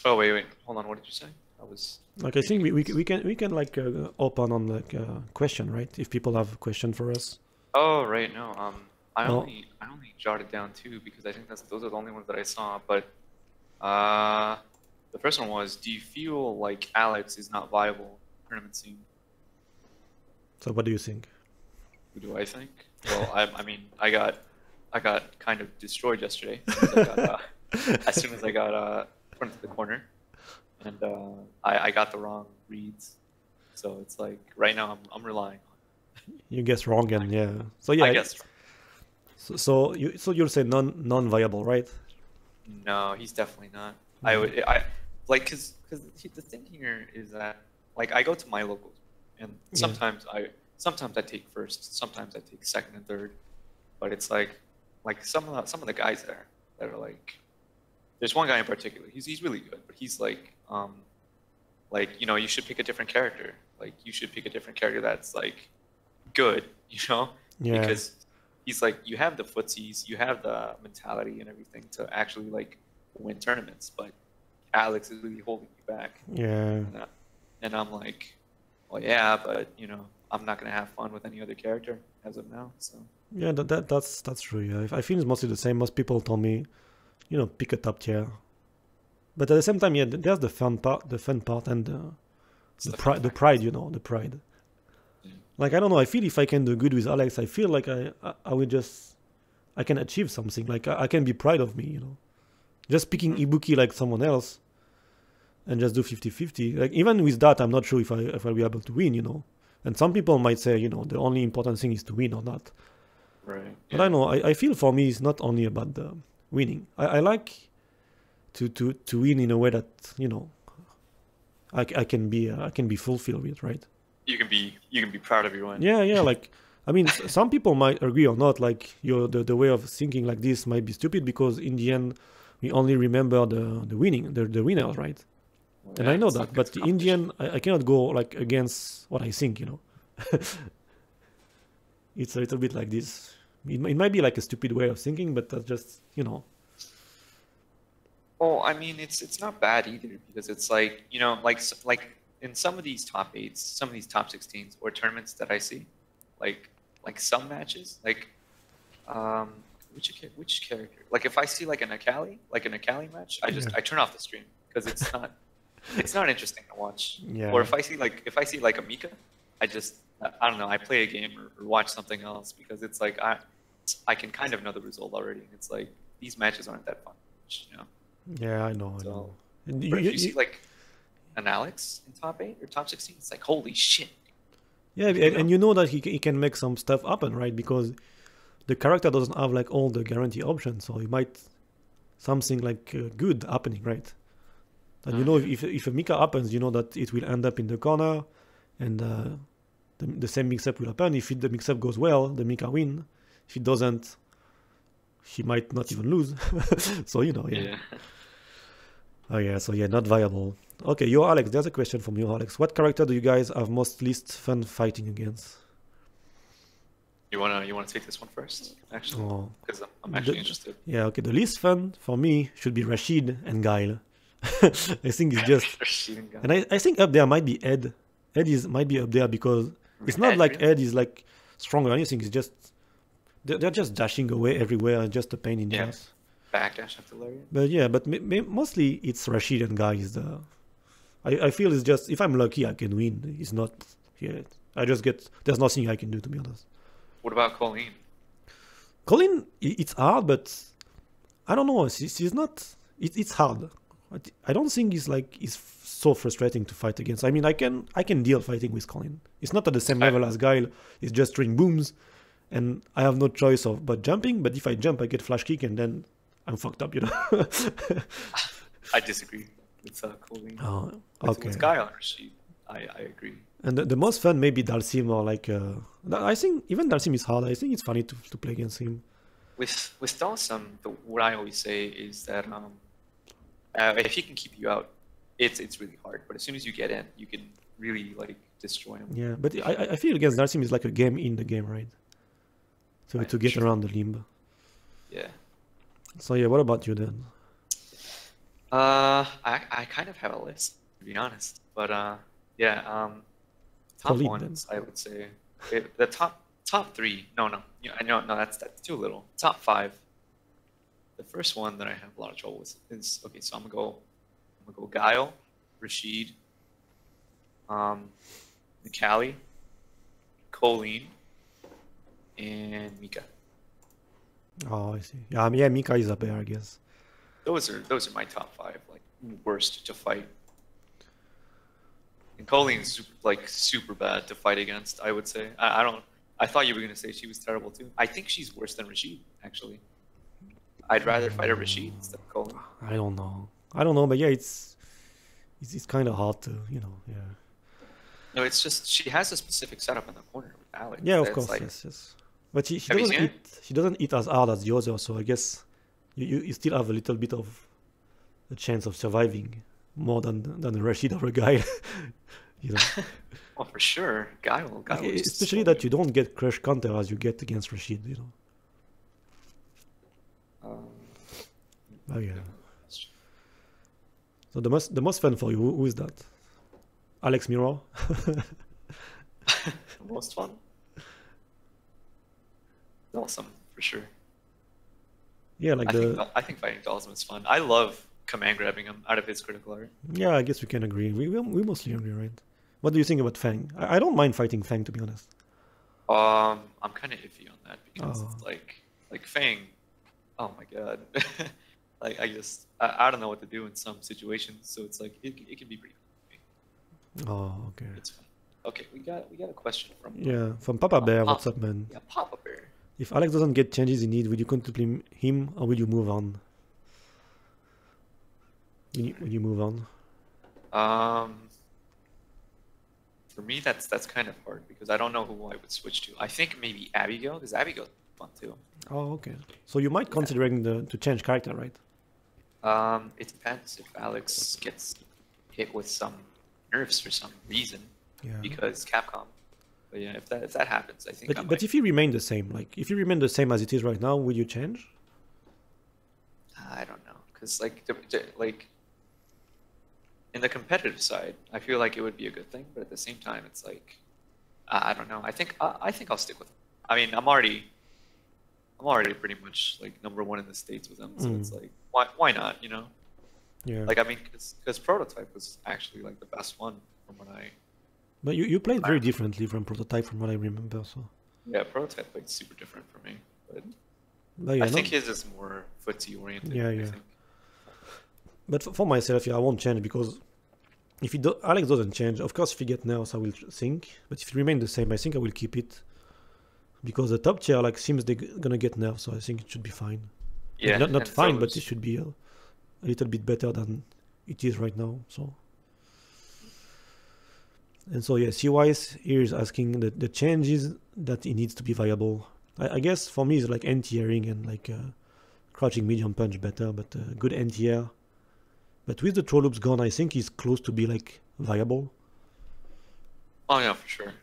Oh wait, hold on. What did you say? I was.
Like I think we can like open on like question, right? If people have a question for us.
Oh right, no. I
No.
only jotted down 2 because I think those are the only ones that I saw. But the first one was, do you feel like Alex is not viable in the tournament scene?
So what do you think?
Who do I think? Well, I mean, I got kind of destroyed yesterday as soon as I got put into the corner, and I got the wrong reads. So it's like right now I'm relying on.
You guess wrong, and yeah. So yeah.
I guess.
So you'll say non-viable, right?
No, he's definitely not. I like because the thing here is that like I go to my locals, and sometimes I take first, sometimes I take second and third, but it's like some of the guys there that are like, there's one guy in particular. He's really good, but he's like you know, you should pick a different character. Like you should pick a different character that's like good, you know,
Yeah.
because he's like, you have the footsies, you have the mentality and everything to actually like win tournaments, but Alex is really holding you back.
Yeah.
And I'm like, well, yeah, but you know, I'm not gonna have fun with any other character as of now. So
Yeah, that's true. Yeah, I feel it's mostly the same. Most people told me, you know, pick a top tier. But at the same time, yeah, there's the fun part, and the pride, you know, the pride.
Yeah.
Like I don't know. I feel if I can do good with Alex, I feel like I will just I can achieve something. Like I can be proud of me, you know. Just picking Ibuki like someone else, and just do 50-50. Like even with that, I'm not sure if I'll be able to win, you know. And some people might say, you know, the only important thing is to win or not.
right.
But I know I feel for me it's not only about the winning. I like to win in a way that, you know, I can be fulfilled with, right?
You can be proud of your win.
Yeah, like I mean, some people might agree or not. Like the way of thinking like this might be stupid because in the end we only remember the winning, the winners, right?
Well,
And
yeah,
I know
it's
that,
like
but
it's
in the end I cannot go like against what I think, you know. It's a little bit like this. It might be like a stupid way of thinking, but that's just, you know.
Well, I mean, it's not bad either because it's like, you know, like in some of these top 8s, some of these top 16s or tournaments that I see, like some matches, like which character? Like if I see like an Akali match, I turn off the stream because it's not interesting to watch.
Yeah.
Or if I see like a Mika, I don't know, I play a game or watch something else because it's like I can kind of know the result already. And it's like these matches aren't that fun, you know.
Yeah, I know.
So,
And
but if you see like an Alex in top 8 or top 16, it's like holy shit.
yeah, and you know that he can make some stuff happen, right? Because the character doesn't have like all the guarantee options, so he might something like good happening, right? And you know, if a Mika happens, you know that it will end up in the corner, and the same mix-up will happen. If the mix-up goes well, the Mika win. If it doesn't, he might not even lose. So you know, yeah. Oh yeah, so yeah, not viable. Okay, yo Alex, there's a question from you, Alex. What character do you guys have least fun fighting against?
You wanna take this one first, actually,
Oh.
because I'm actually interested.
Yeah, okay. The least fun for me should be Rashid and Guile. I think it's just, and I think up there might be Ed. Ed might be up there because It's not
Ed,
like
really?
Ed is like strong or anything. It's just they're just dashing away everywhere and just a pain in the
Yeah.
ass.
Backdash after Lariat.
But yeah, but mostly it's Rashid and Guy is the. I feel it's just if I'm lucky I can win. It's not. Yeah, I just get. There's nothing I can do to be honest.
What about Colleen?
Colin, it's hard, but I don't know. She's not. It's hard. I don't think it's so frustrating to fight against. I mean, I can deal fighting with Colin. It's not at the same level as Guile. It's just throwing booms, and I have no choice of but jumping. But if I jump, I get flash kick, and then I'm fucked up, you know.
I disagree with Colleen.
Oh,
With
okay.
Guy on her sheet, I agree.
And the most fun maybe Dalsim or like I think even Dalsim is hard. I think it's funny to play against him.
With Dalsum, what I always say is that if he can keep you out, it's really hard. But as soon as you get in, you can really like destroy him.
Yeah, but I feel against Dalsim is like a game in the game, right? So
Right,
to get
sure.
around the limb.
Yeah.
So yeah, what about you then?
I kind of have a list to be honest, but yeah. Top
Colleen,
ones, I would say the top three. No, yeah, I know, no, that's too little. Top five. The first one that I have a lot of trouble with is okay. So I'm gonna go Guile, Rashid, Mikali, Colleen, and Mika.
Oh, I see. Yeah, yeah, Mika is up there, I guess.
Those are my top five, like worst to fight. And Colleen's super bad to fight against. I would say. I thought you were gonna say she was terrible too. I think she's worse than Rashid actually. I'd rather fight a Rashid instead of Colleen.
I don't know, but yeah, it's kind of hard to, yeah.
No, it's just she has a specific setup in the corner with Alex.
Yeah, of
that's
course,
like,
yes. But she
Have you
doesn't
seen
eat. She doesn't eat as hard as the other, so I guess you still have a little bit of a chance of surviving more than a Rashid or a guy. you know,
Oh, for sure, Guile
Okay,
will just
especially
slow
that you don't get crush counter as you get against Rashid. Oh yeah. So the most fun for you, who is that? Alex Mirror?
The most fun. Awesome, for sure.
Yeah, like
I think fighting Dalsum is fun. I love command grabbing him out of his critical art.
Yeah, I guess we can agree. We mostly agree, right? What do you think about Fang? I don't mind fighting Fang, to be honest.
I'm kind of iffy on that because
Oh.
it's like Fang. Oh my god. Like I don't know what to do in some situations, so it's like it can be pretty fun.
Oh, okay.
It's fun. Okay, we got a question from
Yeah, from Papa Bear, what's up, man?
yeah, Papa Bear.
If Alex doesn't get changes he needs, will you contemplate him or will you move on? Will you move on?
For me that's kind of hard because I don't know who I would switch to. I think maybe Abigail, because Abigail's fun too.
Oh, okay. So you might considering to change character, right?
It depends if Alex gets hit with some nerfs for some reason
Yeah.
because Capcom. But yeah, if that happens, I think I
But
might.
if you remain the same, like if you remain the same as it is right now, will you change?
I don't know, because like in the competitive side, I feel like it would be a good thing, but at the same time, it's like I don't know. I think I'll stick with him. I mean, I'm already pretty much like #1 in the States with him, so it's like why not, you know?
Yeah.
Like I mean, because Prototype was actually like the best one from what I.
But you played very differently from Prototype, from what I remember. So.
Yeah, Prototype played super different for me, but
Yeah,
I think his is more footsie oriented.
Yeah,
I
yeah.
think.
But for myself, yeah, I won't change because if Alex doesn't change, of course, if he get nerfs, I will think. But if it remain the same, I think I will keep it because the top tier like seems they're gonna get nerfs, so I think it should be fine.
Yeah,
not
and
fine, but
those-
it should be a little bit better than it is right now. So. And so yeah, C-Wise here is asking the changes that it needs to be viable. I guess for me it's like anti-airing and like crouching medium punch better, but good anti-air. But with the throw loops gone, I think he's close to be like viable.
Oh yeah, for sure.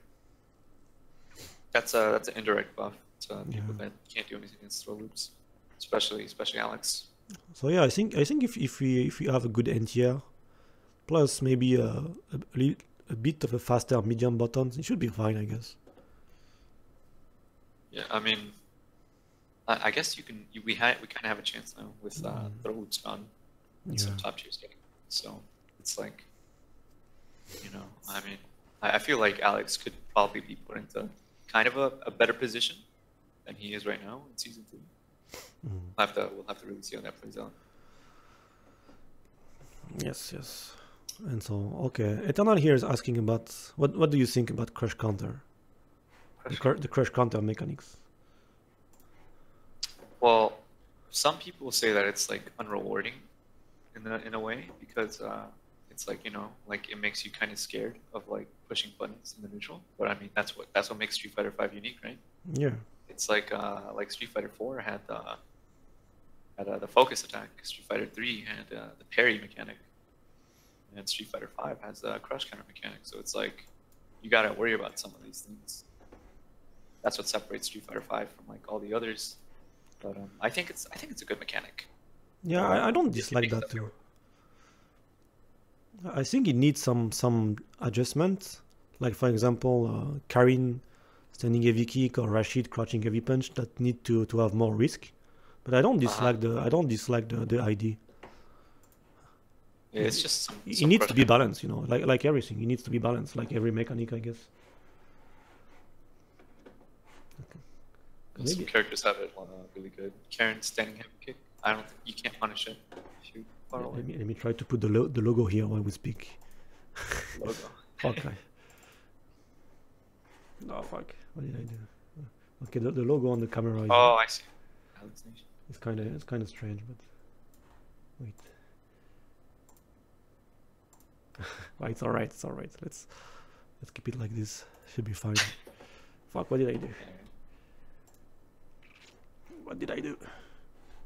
That's an indirect buff to people
Yeah.
that can't do anything against throw loops, especially Alex.
So yeah, I think if we have a good anti-air, plus maybe a a bit of a faster medium button, it should be fine, I guess.
Yeah, I mean, I guess you can. We kind of have a chance now with throats gone and some
Yeah.
top tiers getting. So it's like, I mean, I feel like Alex could probably be put into kind of a better position than he is right now in season 2. We'll have to really see how that plays out.
Yes, yes. And so, okay. Eternal here is asking about what do you think about crush counter? The crush counter mechanics.
Well, some people say that it's like unrewarding in a way because it's like like it makes you kind of scared of like pushing buttons in the neutral. But I mean that's what makes Street Fighter 5 unique, right?
Yeah.
It's like Street Fighter 4 had the focus attack. Street Fighter 3 had the parry mechanic, and Street Fighter 5 has the crush counter mechanic. So it's like you gotta worry about some of these things. That's what separates Street Fighter 5 from like all the others. But I think it's a good mechanic.
Yeah, I don't dislike that too. I think it needs some adjustment. Like for example, Karin standing heavy kick or Rashid crouching heavy punch that need to have more risk. But I don't dislike the idea.
Yeah, it's just
It needs to be balanced, like everything. It needs to be balanced, like every mechanic, I guess.
And some characters have it really good. Karen's standing heavy kick. I don't think you can't punish it if you far away.
Let me try to put the logo here while we speak.
Logo.
Okay. No, fuck. What did I do? Okay, the logo on the camera is,
Oh, I see. Hallucination.
it's kind of strange, but wait. Well, it's all right. It's all right. Let's keep it like this. Should be fine. Fuck. What did I do? What did I do?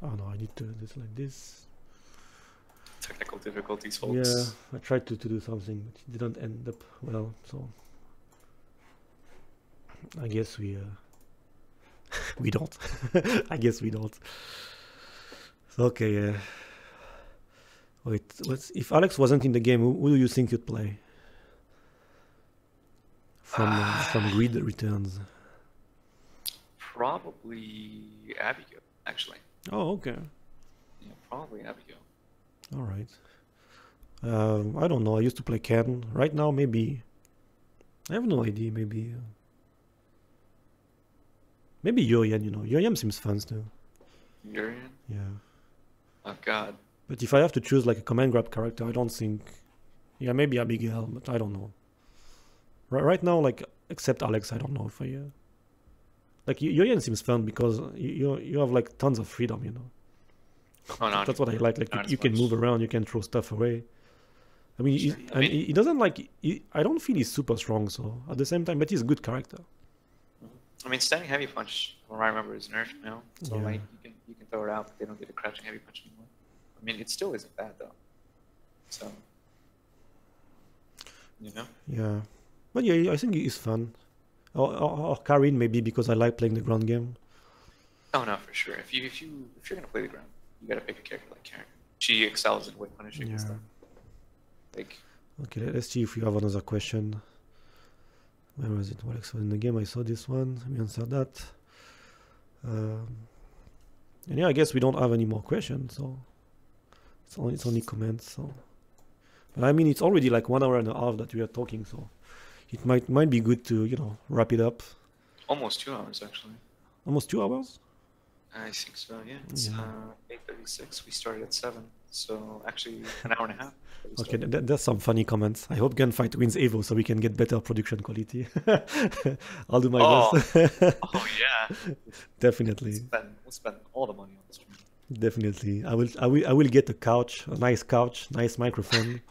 Oh no, I need to do this like this.
Technical difficulties, folks.
Yeah, I tried to do something, but it didn't end up well. So I guess we we don't. I guess we don't. So, okay. Wait. If Alex wasn't in the game? Who do you think you'd play? From Greed Returns.
Probably Abigail, actually.
Oh, okay.
Yeah, probably Abigail.
All right. I don't know. I used to play Ken. Right now, maybe. I have no idea. Maybe Yorian. Yorian seems fun too.
Urian?
Yeah.
Oh God.
But if I have to choose like a command grab character, I don't think. Yeah, maybe Abigail, but I don't know. Right now, like except Alex, I don't know if I. Like Yorian seems fun because you have like tons of freedom,
Oh, no,
That's what I like. Like you can move around, you can throw stuff away. I mean,
Sure.
he doesn't like. I don't feel he's super strong. So at the same time, but he's a good character.
I mean, standing heavy punch, from what I remember, is nerfed now. So
Yeah.
like you can throw it out, but they don't get a crouching heavy punch anymore. I mean, it still isn't bad though. So
Yeah, but yeah, I think he's fun. Or Karin maybe because I like playing the ground game.
Oh no, for sure. If you're gonna play the ground, you gotta pick a character like Karen. She excels in whip punishing and
Yeah.
stuff. Like
Okay, let's see if we have another question. Where was it? What else was in the game? I saw this one. We answered that. And yeah, I guess we don't have any more questions, so it's only comments. So, but I mean, it's already like 1 hour and a half that we are talking, so it might be good to wrap it up.
almost 2 hours actually.
Almost 2 hours.
I think so. Yeah. It's
Yeah.
8:36. We started at 7, so actually an hour and a half.
Okay, there's some funny comments. I hope Gunfight wins Evo so we can get better production quality. I'll do my best.
Oh yeah.
Definitely.
We'll spend all the money on the stream.
Definitely. I will get a couch, a nice couch, nice microphone.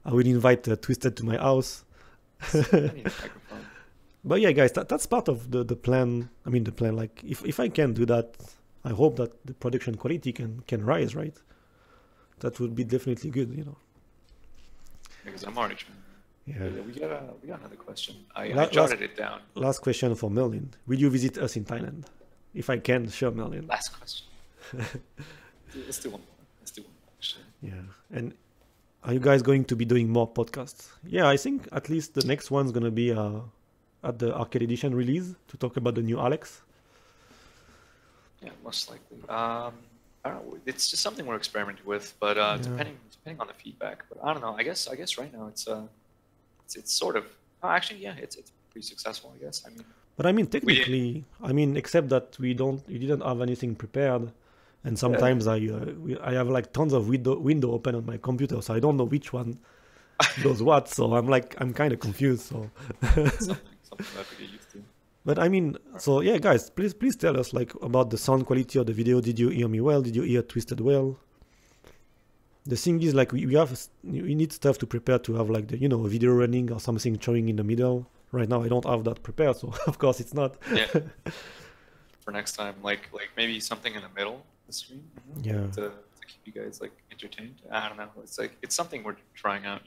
I will invite Twisted to my house.
I need a microphone.
But yeah, guys, that's part of the plan. I mean, the plan. Like, if I can do that, I hope that the production quality can rise, right? That would be definitely good,
Because I'm already trying.
Yeah.
We got another question. I
Last-
jotted it down.
Last question for Merlin. Will you visit us in Thailand? If I can, sure, Merlin.
Last question. Let's do one more. Actually.
Yeah. And are you guys going to be doing more podcasts? Yeah, I think at least the next one's gonna be at the arcade edition release to talk about the new Alex.
Yeah, most likely. I don't know. It's just something we're experimenting with, but depending on the feedback. But I don't know. I guess right now it's sort of. Oh, actually, yeah, it's pretty successful. I guess. I mean.
But I mean, technically, except that we didn't have anything prepared, and sometimes I have like tons of window open on my computer, so I don't know which one does what. So I'm kind of confused. So.
something I have to get used to.
But I mean, so yeah, guys, please tell us like about the sound quality of the video. Did you hear me well? Did you hear Twisted well? The thing is, like, we need stuff to prepare to have like the a video running or something showing in the middle. Right now, I don't have that prepared, so of course it's not.
Yeah. For next time, like maybe something in the middle of the screen.
Yeah.
To keep you guys like entertained. I don't know. It's something we're trying out,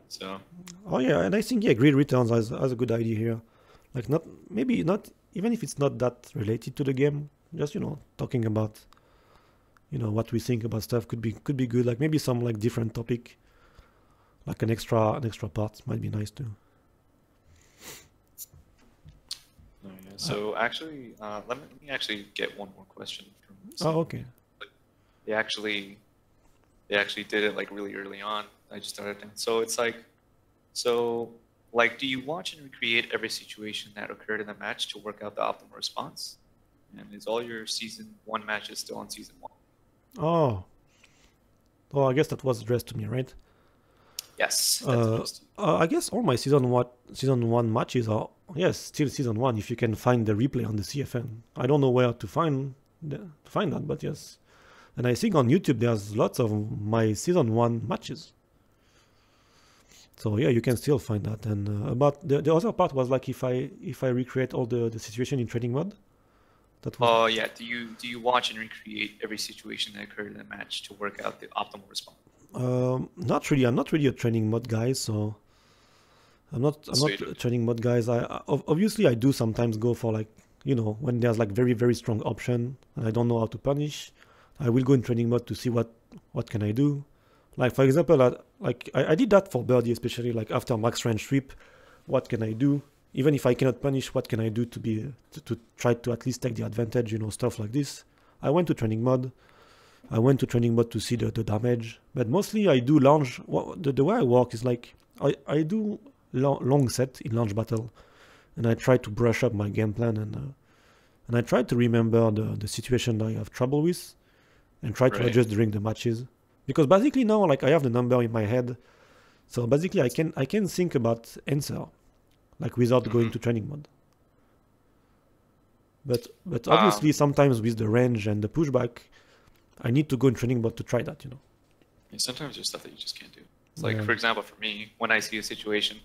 So.
Oh yeah, and I think Grid Returns has a good idea here. Like not even if it's not that related to the game, just talking about what we think about stuff could be good. Like maybe some like different topic, like an extra part might be nice too.
Oh, yeah. So actually, let me actually get one more question from.
Okay.
They actually did it like really early on. I just started. So it's like, do you watch and recreate every situation that occurred in the match to work out the optimal response? And is all your season 1 matches still on season 1?
Oh, I guess that was addressed to me, right?
Yes.
I guess all my season 1 matches are still season 1. If you can find the replay on the CFN, I don't know where to find that, but yes. And I think on YouTube there's lots of my season 1 matches. So yeah, you can still find that. And about the other part was like if I recreate all the situation in training mode. That was.
Oh yeah. Do you watch and recreate every situation that occurred in the match to work out the optimal response?
Not really. I'm not really a training mode guy, so I'm not a training mode guys. Obviously I do sometimes go for like when there's like very very strong option and I don't know how to punish, I will go in training mode to see what can I do. Like for example, I did that for Birdie, especially like after max range sweep. What can I do? Even if I cannot punish, what can I do to try to at least take the advantage? Stuff like this. I went to training mode. To see the damage, but mostly I do launch. The way I work is like I do long set in launch battle, and I try to brush up my game plan and I try to remember the situation that I have trouble with, and try to adjust during the matches. Because basically now, like I have the number in my head, so basically I can think about answer, like without going to training mode. But obviously sometimes with the range and the pushback, I need to go in training mode to try that.
Yeah, sometimes there's stuff that you just can't do. It's like for example, for me, when I see a situation,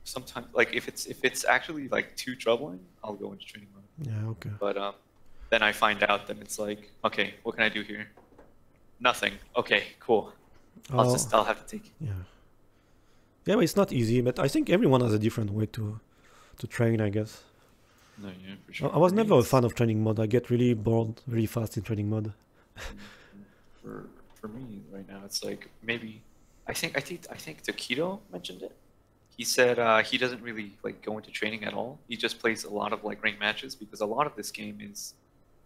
sometimes like if it's actually like too troubling, I'll go into training mode.
Yeah. Okay.
But then I find out that it's like, okay, what can I do here? Nothing. Okay, cool. I'll have to take it.
Yeah. Yeah, but it's not easy. But I think everyone has a different way to train, I guess.
No, yeah, for sure.
I was never a fan of training mode. I get really bored really fast in training mode.
For me right now, it's like maybe I think Takedo mentioned it. He said he doesn't really like go into training at all. He just plays a lot of like ranked matches because a lot of this game is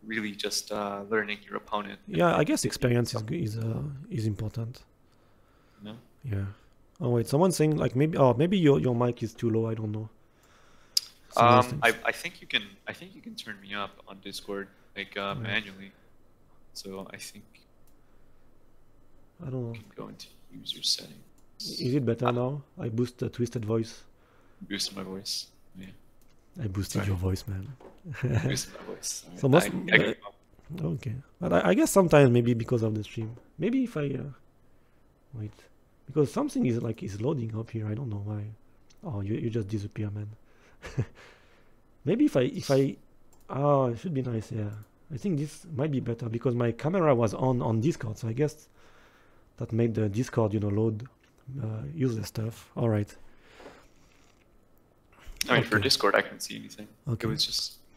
really just learning your opponent.
Yeah, I guess experience is important.
No?
Yeah. Oh wait, someone's saying like maybe your mic is too low. I don't know.
I think you can turn me up on Discord like manually. So I think
I don't know.
You can go into user settings.
Is it better now? I boost the twisted voice.
Boosted my voice. Yeah.
I boosted your voice, man.
Boosted my voice.
So okay, but I guess sometimes maybe because of the stream. Maybe if I wait, because something is loading up here. I don't know why. Oh, you just disappear, man. Maybe if I it should be nice. Yeah, I think this might be better because my camera was on Discord, so I guess that made the Discord load useless stuff. All right.
I mean, for Discord, I couldn't see anything. Okay. It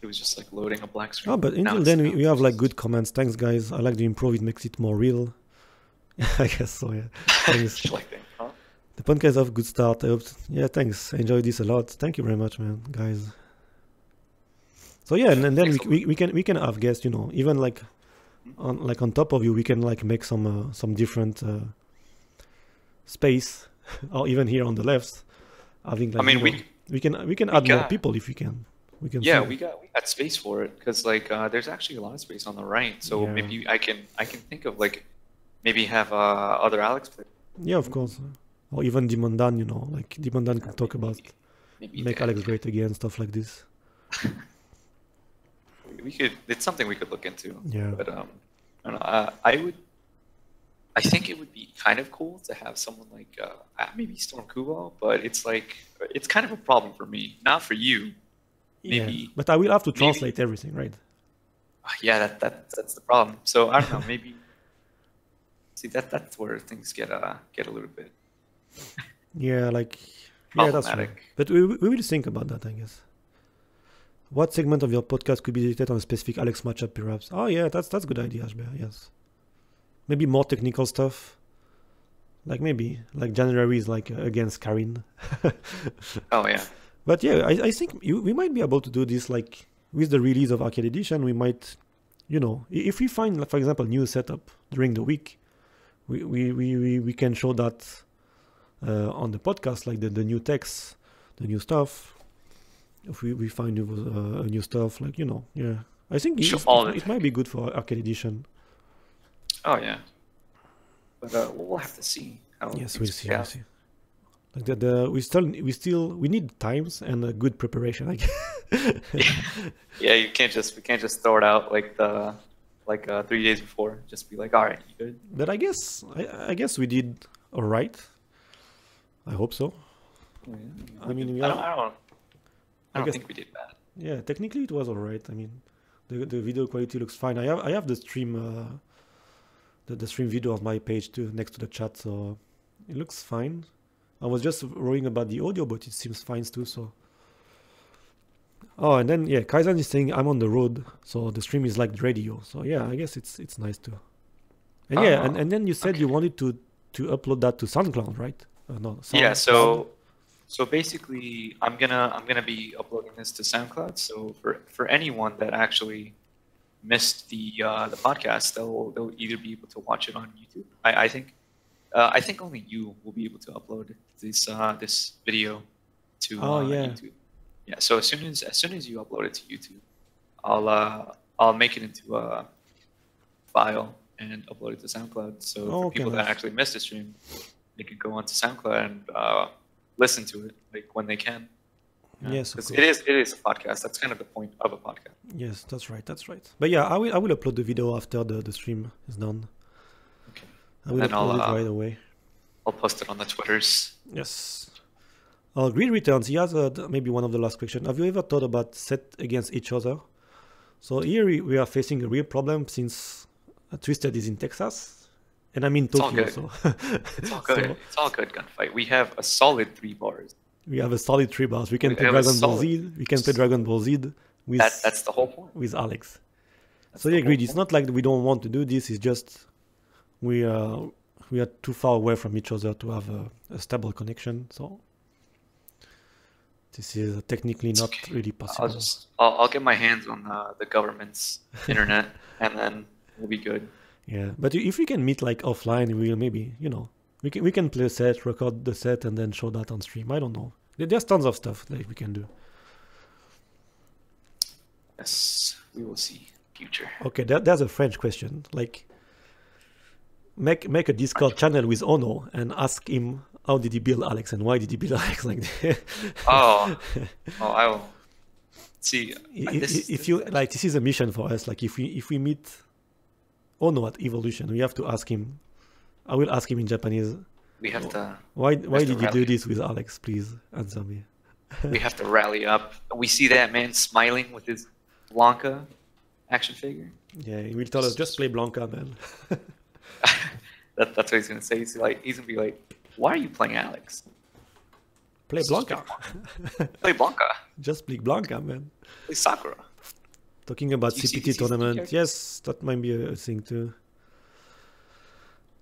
was just like loading a black screen.
Oh, but until then, we have like good comments. Thanks, guys. I like the improv. It makes it more real. I guess so. Yeah. Thanks.
Schlichting, huh?
The podcast have good start. I hope. Yeah, thanks. I enjoyed this a lot. Thank you very much, man, guys. So yeah, and then
Thanks a
we can have guests. You know, even like on top of you, we can like make some different space, or even here on the left. Having like,
I mean,
you know, we can add more people if we can. We can.
Yeah,
see.
we got space for it because like there's actually a lot of space on the right. So
Yeah.
maybe I can think of like maybe have other Alex play.
Yeah, of course. Or even Dimondan, you know, like Dimondan can talk about
Maybe
make
Dan.
Alex great again, stuff like this.
We could. It's something we could look into.
Yeah.
But I don't know. I think it would be kind of cool to have someone like maybe Storm Kubo, but it's like it's kind of a problem for me, not for you. Maybe.
Yeah. But I will have to translate everything, right?
Yeah, that's the problem. So I don't know. Maybe see that's where things get a little bit
Yeah, like yeah, that's right.
problematic.
But we will think about that, I guess. What segment of your podcast could be dedicated on a specific Alex matchup, perhaps? Oh yeah, that's a good idea, Ashbear. Yes, maybe more technical stuff. Like maybe like January is like against Karin.
Oh yeah.
But yeah, I think we might be able to do this like with the release of Arcade Edition. We might, you know, if we find, like, for example, new setup during the week, we can show that on the podcast, like the new text, the new stuff. If we find new stuff, like, you know, yeah, I think it might be good for Arcade Edition.
Oh yeah. But we'll have to see. How
Yes,
things
we'll see.
play
We'll
out.
see. Like we need times and a good preparation. I guess.
Yeah, we can't just throw it out like 3 days before. Just be like, all right, you good?
But I guess we did all right. I hope so. I mean, we
I
are-
don't
guess-
think we did bad.
Yeah, technically it was all right. I mean, the video quality looks fine. I have the stream the stream video of my page too next to the chat, so it looks fine. I was just worrying about the audio, but it seems fine too. So. Oh, and then yeah, Kaizen is saying I'm on the road, so the stream is like radio. So yeah, I guess it's nice too. And yeah, and then you said you wanted to upload that to SoundCloud, right? No.
Yeah, so basically I'm gonna be uploading this to SoundCloud. So for anyone that actually missed the podcast, they'll either be able to watch it on YouTube. I think only you will be able to upload this video to YouTube. Yeah. So as soon as you upload it to YouTube, I'll make it into a file and upload it to SoundCloud. So for people that actually missed the stream, they can go onto SoundCloud and listen to it like when they can.
Yes,
because it is a podcast. That's kind of the point of a podcast.
Yes, that's right. But yeah, I will upload the video after the stream is done.
Okay.
I will upload it right away.
I'll post it on the Twitters.
Yes. Greed Returns, he has maybe one of the last questions. Have you ever thought about set against each other? So here we are facing a real problem since Twisted is in Texas, and I'm in Tokyo. So
it's all good. It's all good, Gunfight. We have a solid 3 bars.
We have a solid 3 bars. We can play Dragon Ball Z. We can play Dragon Ball Z with
that's the whole point.
With Alex. So yeah, Greed. It's not like we don't want to do this. It's just we are too far away from each other to have a stable connection. So this is technically not really possible.
I'll get my hands on the government's internet, and then we'll be good.
Yeah, but if we can meet like offline, we'll maybe, you know, we can play a set, record the set, and then show that on stream. I don't know. There's tons of stuff that we can do.
Yes, we will see. Future.
Okay, there's a French question. Like, make a Discord channel with Ono and ask him how did he build Alex and why did he build Alex like that.
I will see.
This is a mission for us. Like, if we meet Ono at Evolution, we have to ask him. I will ask him in Japanese.
We have to.
Why did you do this with Alex? Please answer me.
We have to rally up. We see that man smiling with his Blanca action figure.
Yeah, he will tell us just play Blanca, man.
That's what he's gonna say. He's gonna be like, "Why are you playing Alex?
Play Blanca.
Play Blanca.
Just play Blanca, man.
Play Sakura."
Talking about CPT tournament, yes, that might be a thing too.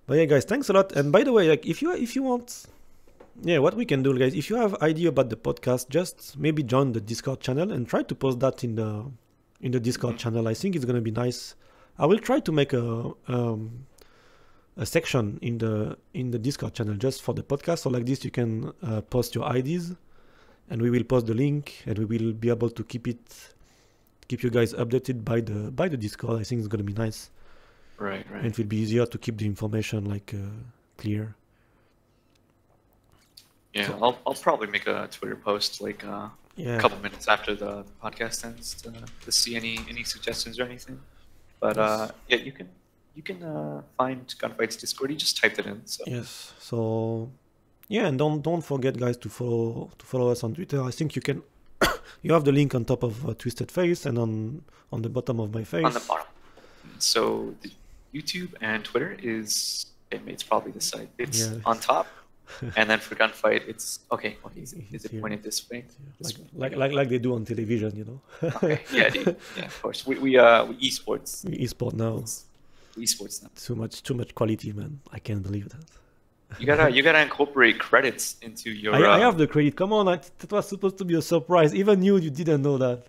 But yeah, guys, thanks a lot. And by the way, like if you want, yeah, what we can do, guys, if you have idea about the podcast, just maybe join the Discord channel and try to post that in the Discord channel. I think it's gonna be nice. I will try to make a section in the Discord channel just for the podcast. So like this, you can post your IDs, and we will post the link, and we will be able to keep you guys updated by the Discord. I think it's gonna be nice.
Right.
And it will be easier to keep the information like clear.
Yeah, I'll probably make a Twitter post like a couple minutes after the podcast ends to see any suggestions or anything. But yeah, you can find Gunfight's Discord. You just typed it in. So.
Yes. So yeah, and don't forget, guys, to follow us on Twitter. I think you can. You have the link on top of Twisted Face and on the bottom of my face.
On the bottom. So the YouTube and Twitter it's probably the site. It's on top. And then for Gunfight, it's okay. Is it pointed this way?
Like they do on television, you know.
Okay, yeah, dude. Yeah, of course. We esports.
We esport now.
Esports now.
Too much quality, man. I can't believe that.
You gotta incorporate credits into your.
I have the credit. Come on, that was supposed to be a surprise. Even you didn't know that.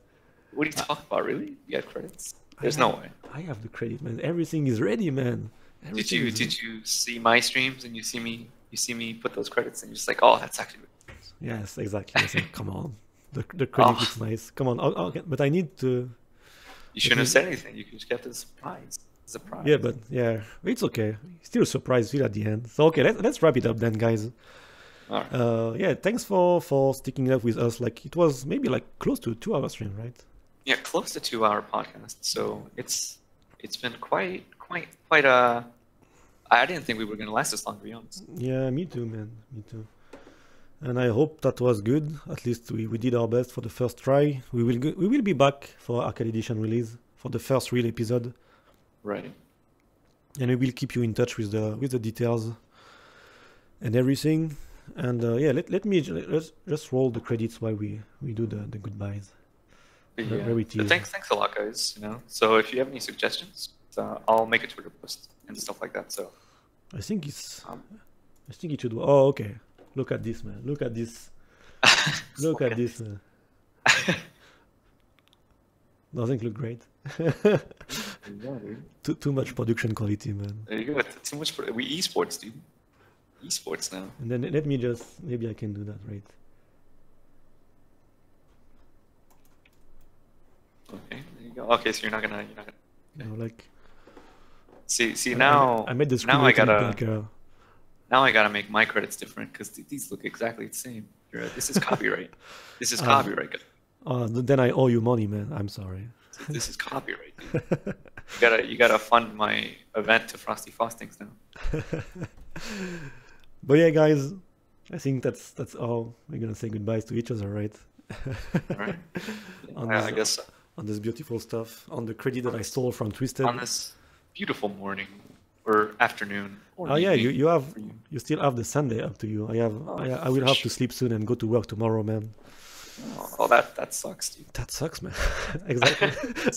What are you talking about? Really? You got credits? There's no way.
I have the credit, man. Everything is ready, man.
Did you see my streams and you see me put those credits and you're just like, oh, that's actually good.
Yes, exactly. I said, come on, the credit looks nice. Come on, okay, but I need to.
You shouldn't have said anything. You could just kept it a surprise.
Yeah, but yeah, it's okay. Still a surprise at the end. So okay, let's wrap it up then, guys.
All right.
Yeah, thanks for sticking up with us. Like it was maybe like close to a 2-hour stream, right?
Yeah, close to 2-hour podcast. So it's been quite I didn't think we were gonna last this long, to be honest.
Yeah, me too, man. Me too. And I hope that was good. At least we did our best for the first try. We will be back for Arcade Edition release for the first real episode.
Right.
And we will keep you in touch with the details and everything. And yeah, let's just roll the credits while we do the goodbyes.
Yeah. Thanks a lot, guys. So if you have any suggestions, I'll make a Twitter post and stuff like that. So
I think it should. Oh, okay. Look at this, man. Look at this. Look at this, man. Doesn't look great. Too much production quality, man.
There you go. Too much. We esports, dude. Esports now.
And then maybe I can do that, right?
Okay, there you go. Okay, so you're not gonna. Okay.
No, like.
See now.
I made the screen.
Now I gotta make my credits different because these look exactly the same. This is copyright. This is copyright.
Then I owe you money, man. I'm sorry.
This is copyright. Dude. You gotta fund my event to Frosty Faustings now.
But yeah, guys, I think that's all. We're gonna say goodbyes to each other, right?
All right. I guess so.
On this beautiful stuff, on the credit that I stole from Twisted.
On this beautiful morning or afternoon. Or
yeah, you still have the Sunday up to you. I will have to sleep soon and go to work tomorrow, man.
Oh, that sucks, dude.
That sucks, man. Exactly.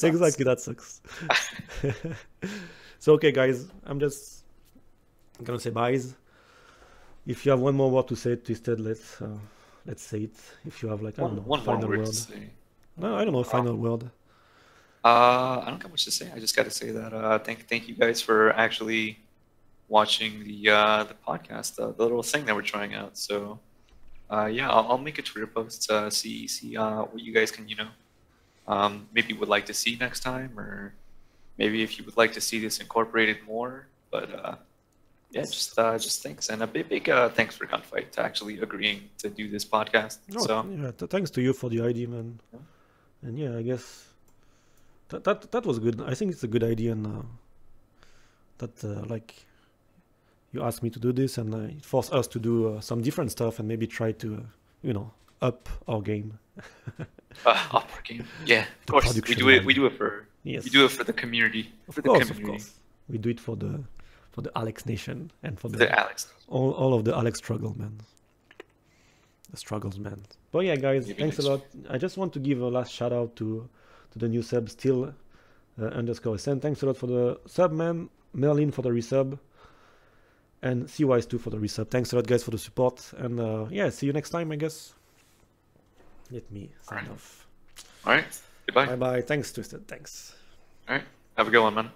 Exactly, that sucks. So okay, guys, I'm just gonna say byes. If you have one more word to say, Twisted, let's say it. If you have like
one
final
word
word.
To say.
No, I don't know. Final word.
I don't got much to say. I just got to say that thank you guys for actually watching the podcast, the little thing that we're trying out. So yeah, I'll make a Twitter post to see what you guys can maybe would like to see next time, or maybe if you would like to see this incorporated more. But yeah, just thanks, and a big thanks for Gunfight to actually agreeing to do this podcast.
Yeah, thanks to you for the idea, man. Yeah. And yeah, I guess that was good. I think it's a good idea, and that like you asked me to do this, and it forced us to do some different stuff and maybe try to up our game.
Up our game, yeah. Of course, we do it for the community.
Of course. We do it for the Alex Nation and for the
Alex.
all of the Alex struggle, man. The struggles, man. But yeah, guys, thanks a lot. I just want to give a last shout out to the new sub, still_SN. Thanks a lot for the sub, man. Merlin for the resub. And CYs too for the resub. Thanks a lot, guys, for the support. And yeah, see you next time, I guess. Let me sign off.
All right. Goodbye.
Bye bye. Thanks, Twisted. Thanks.
All right. Have a good one, man.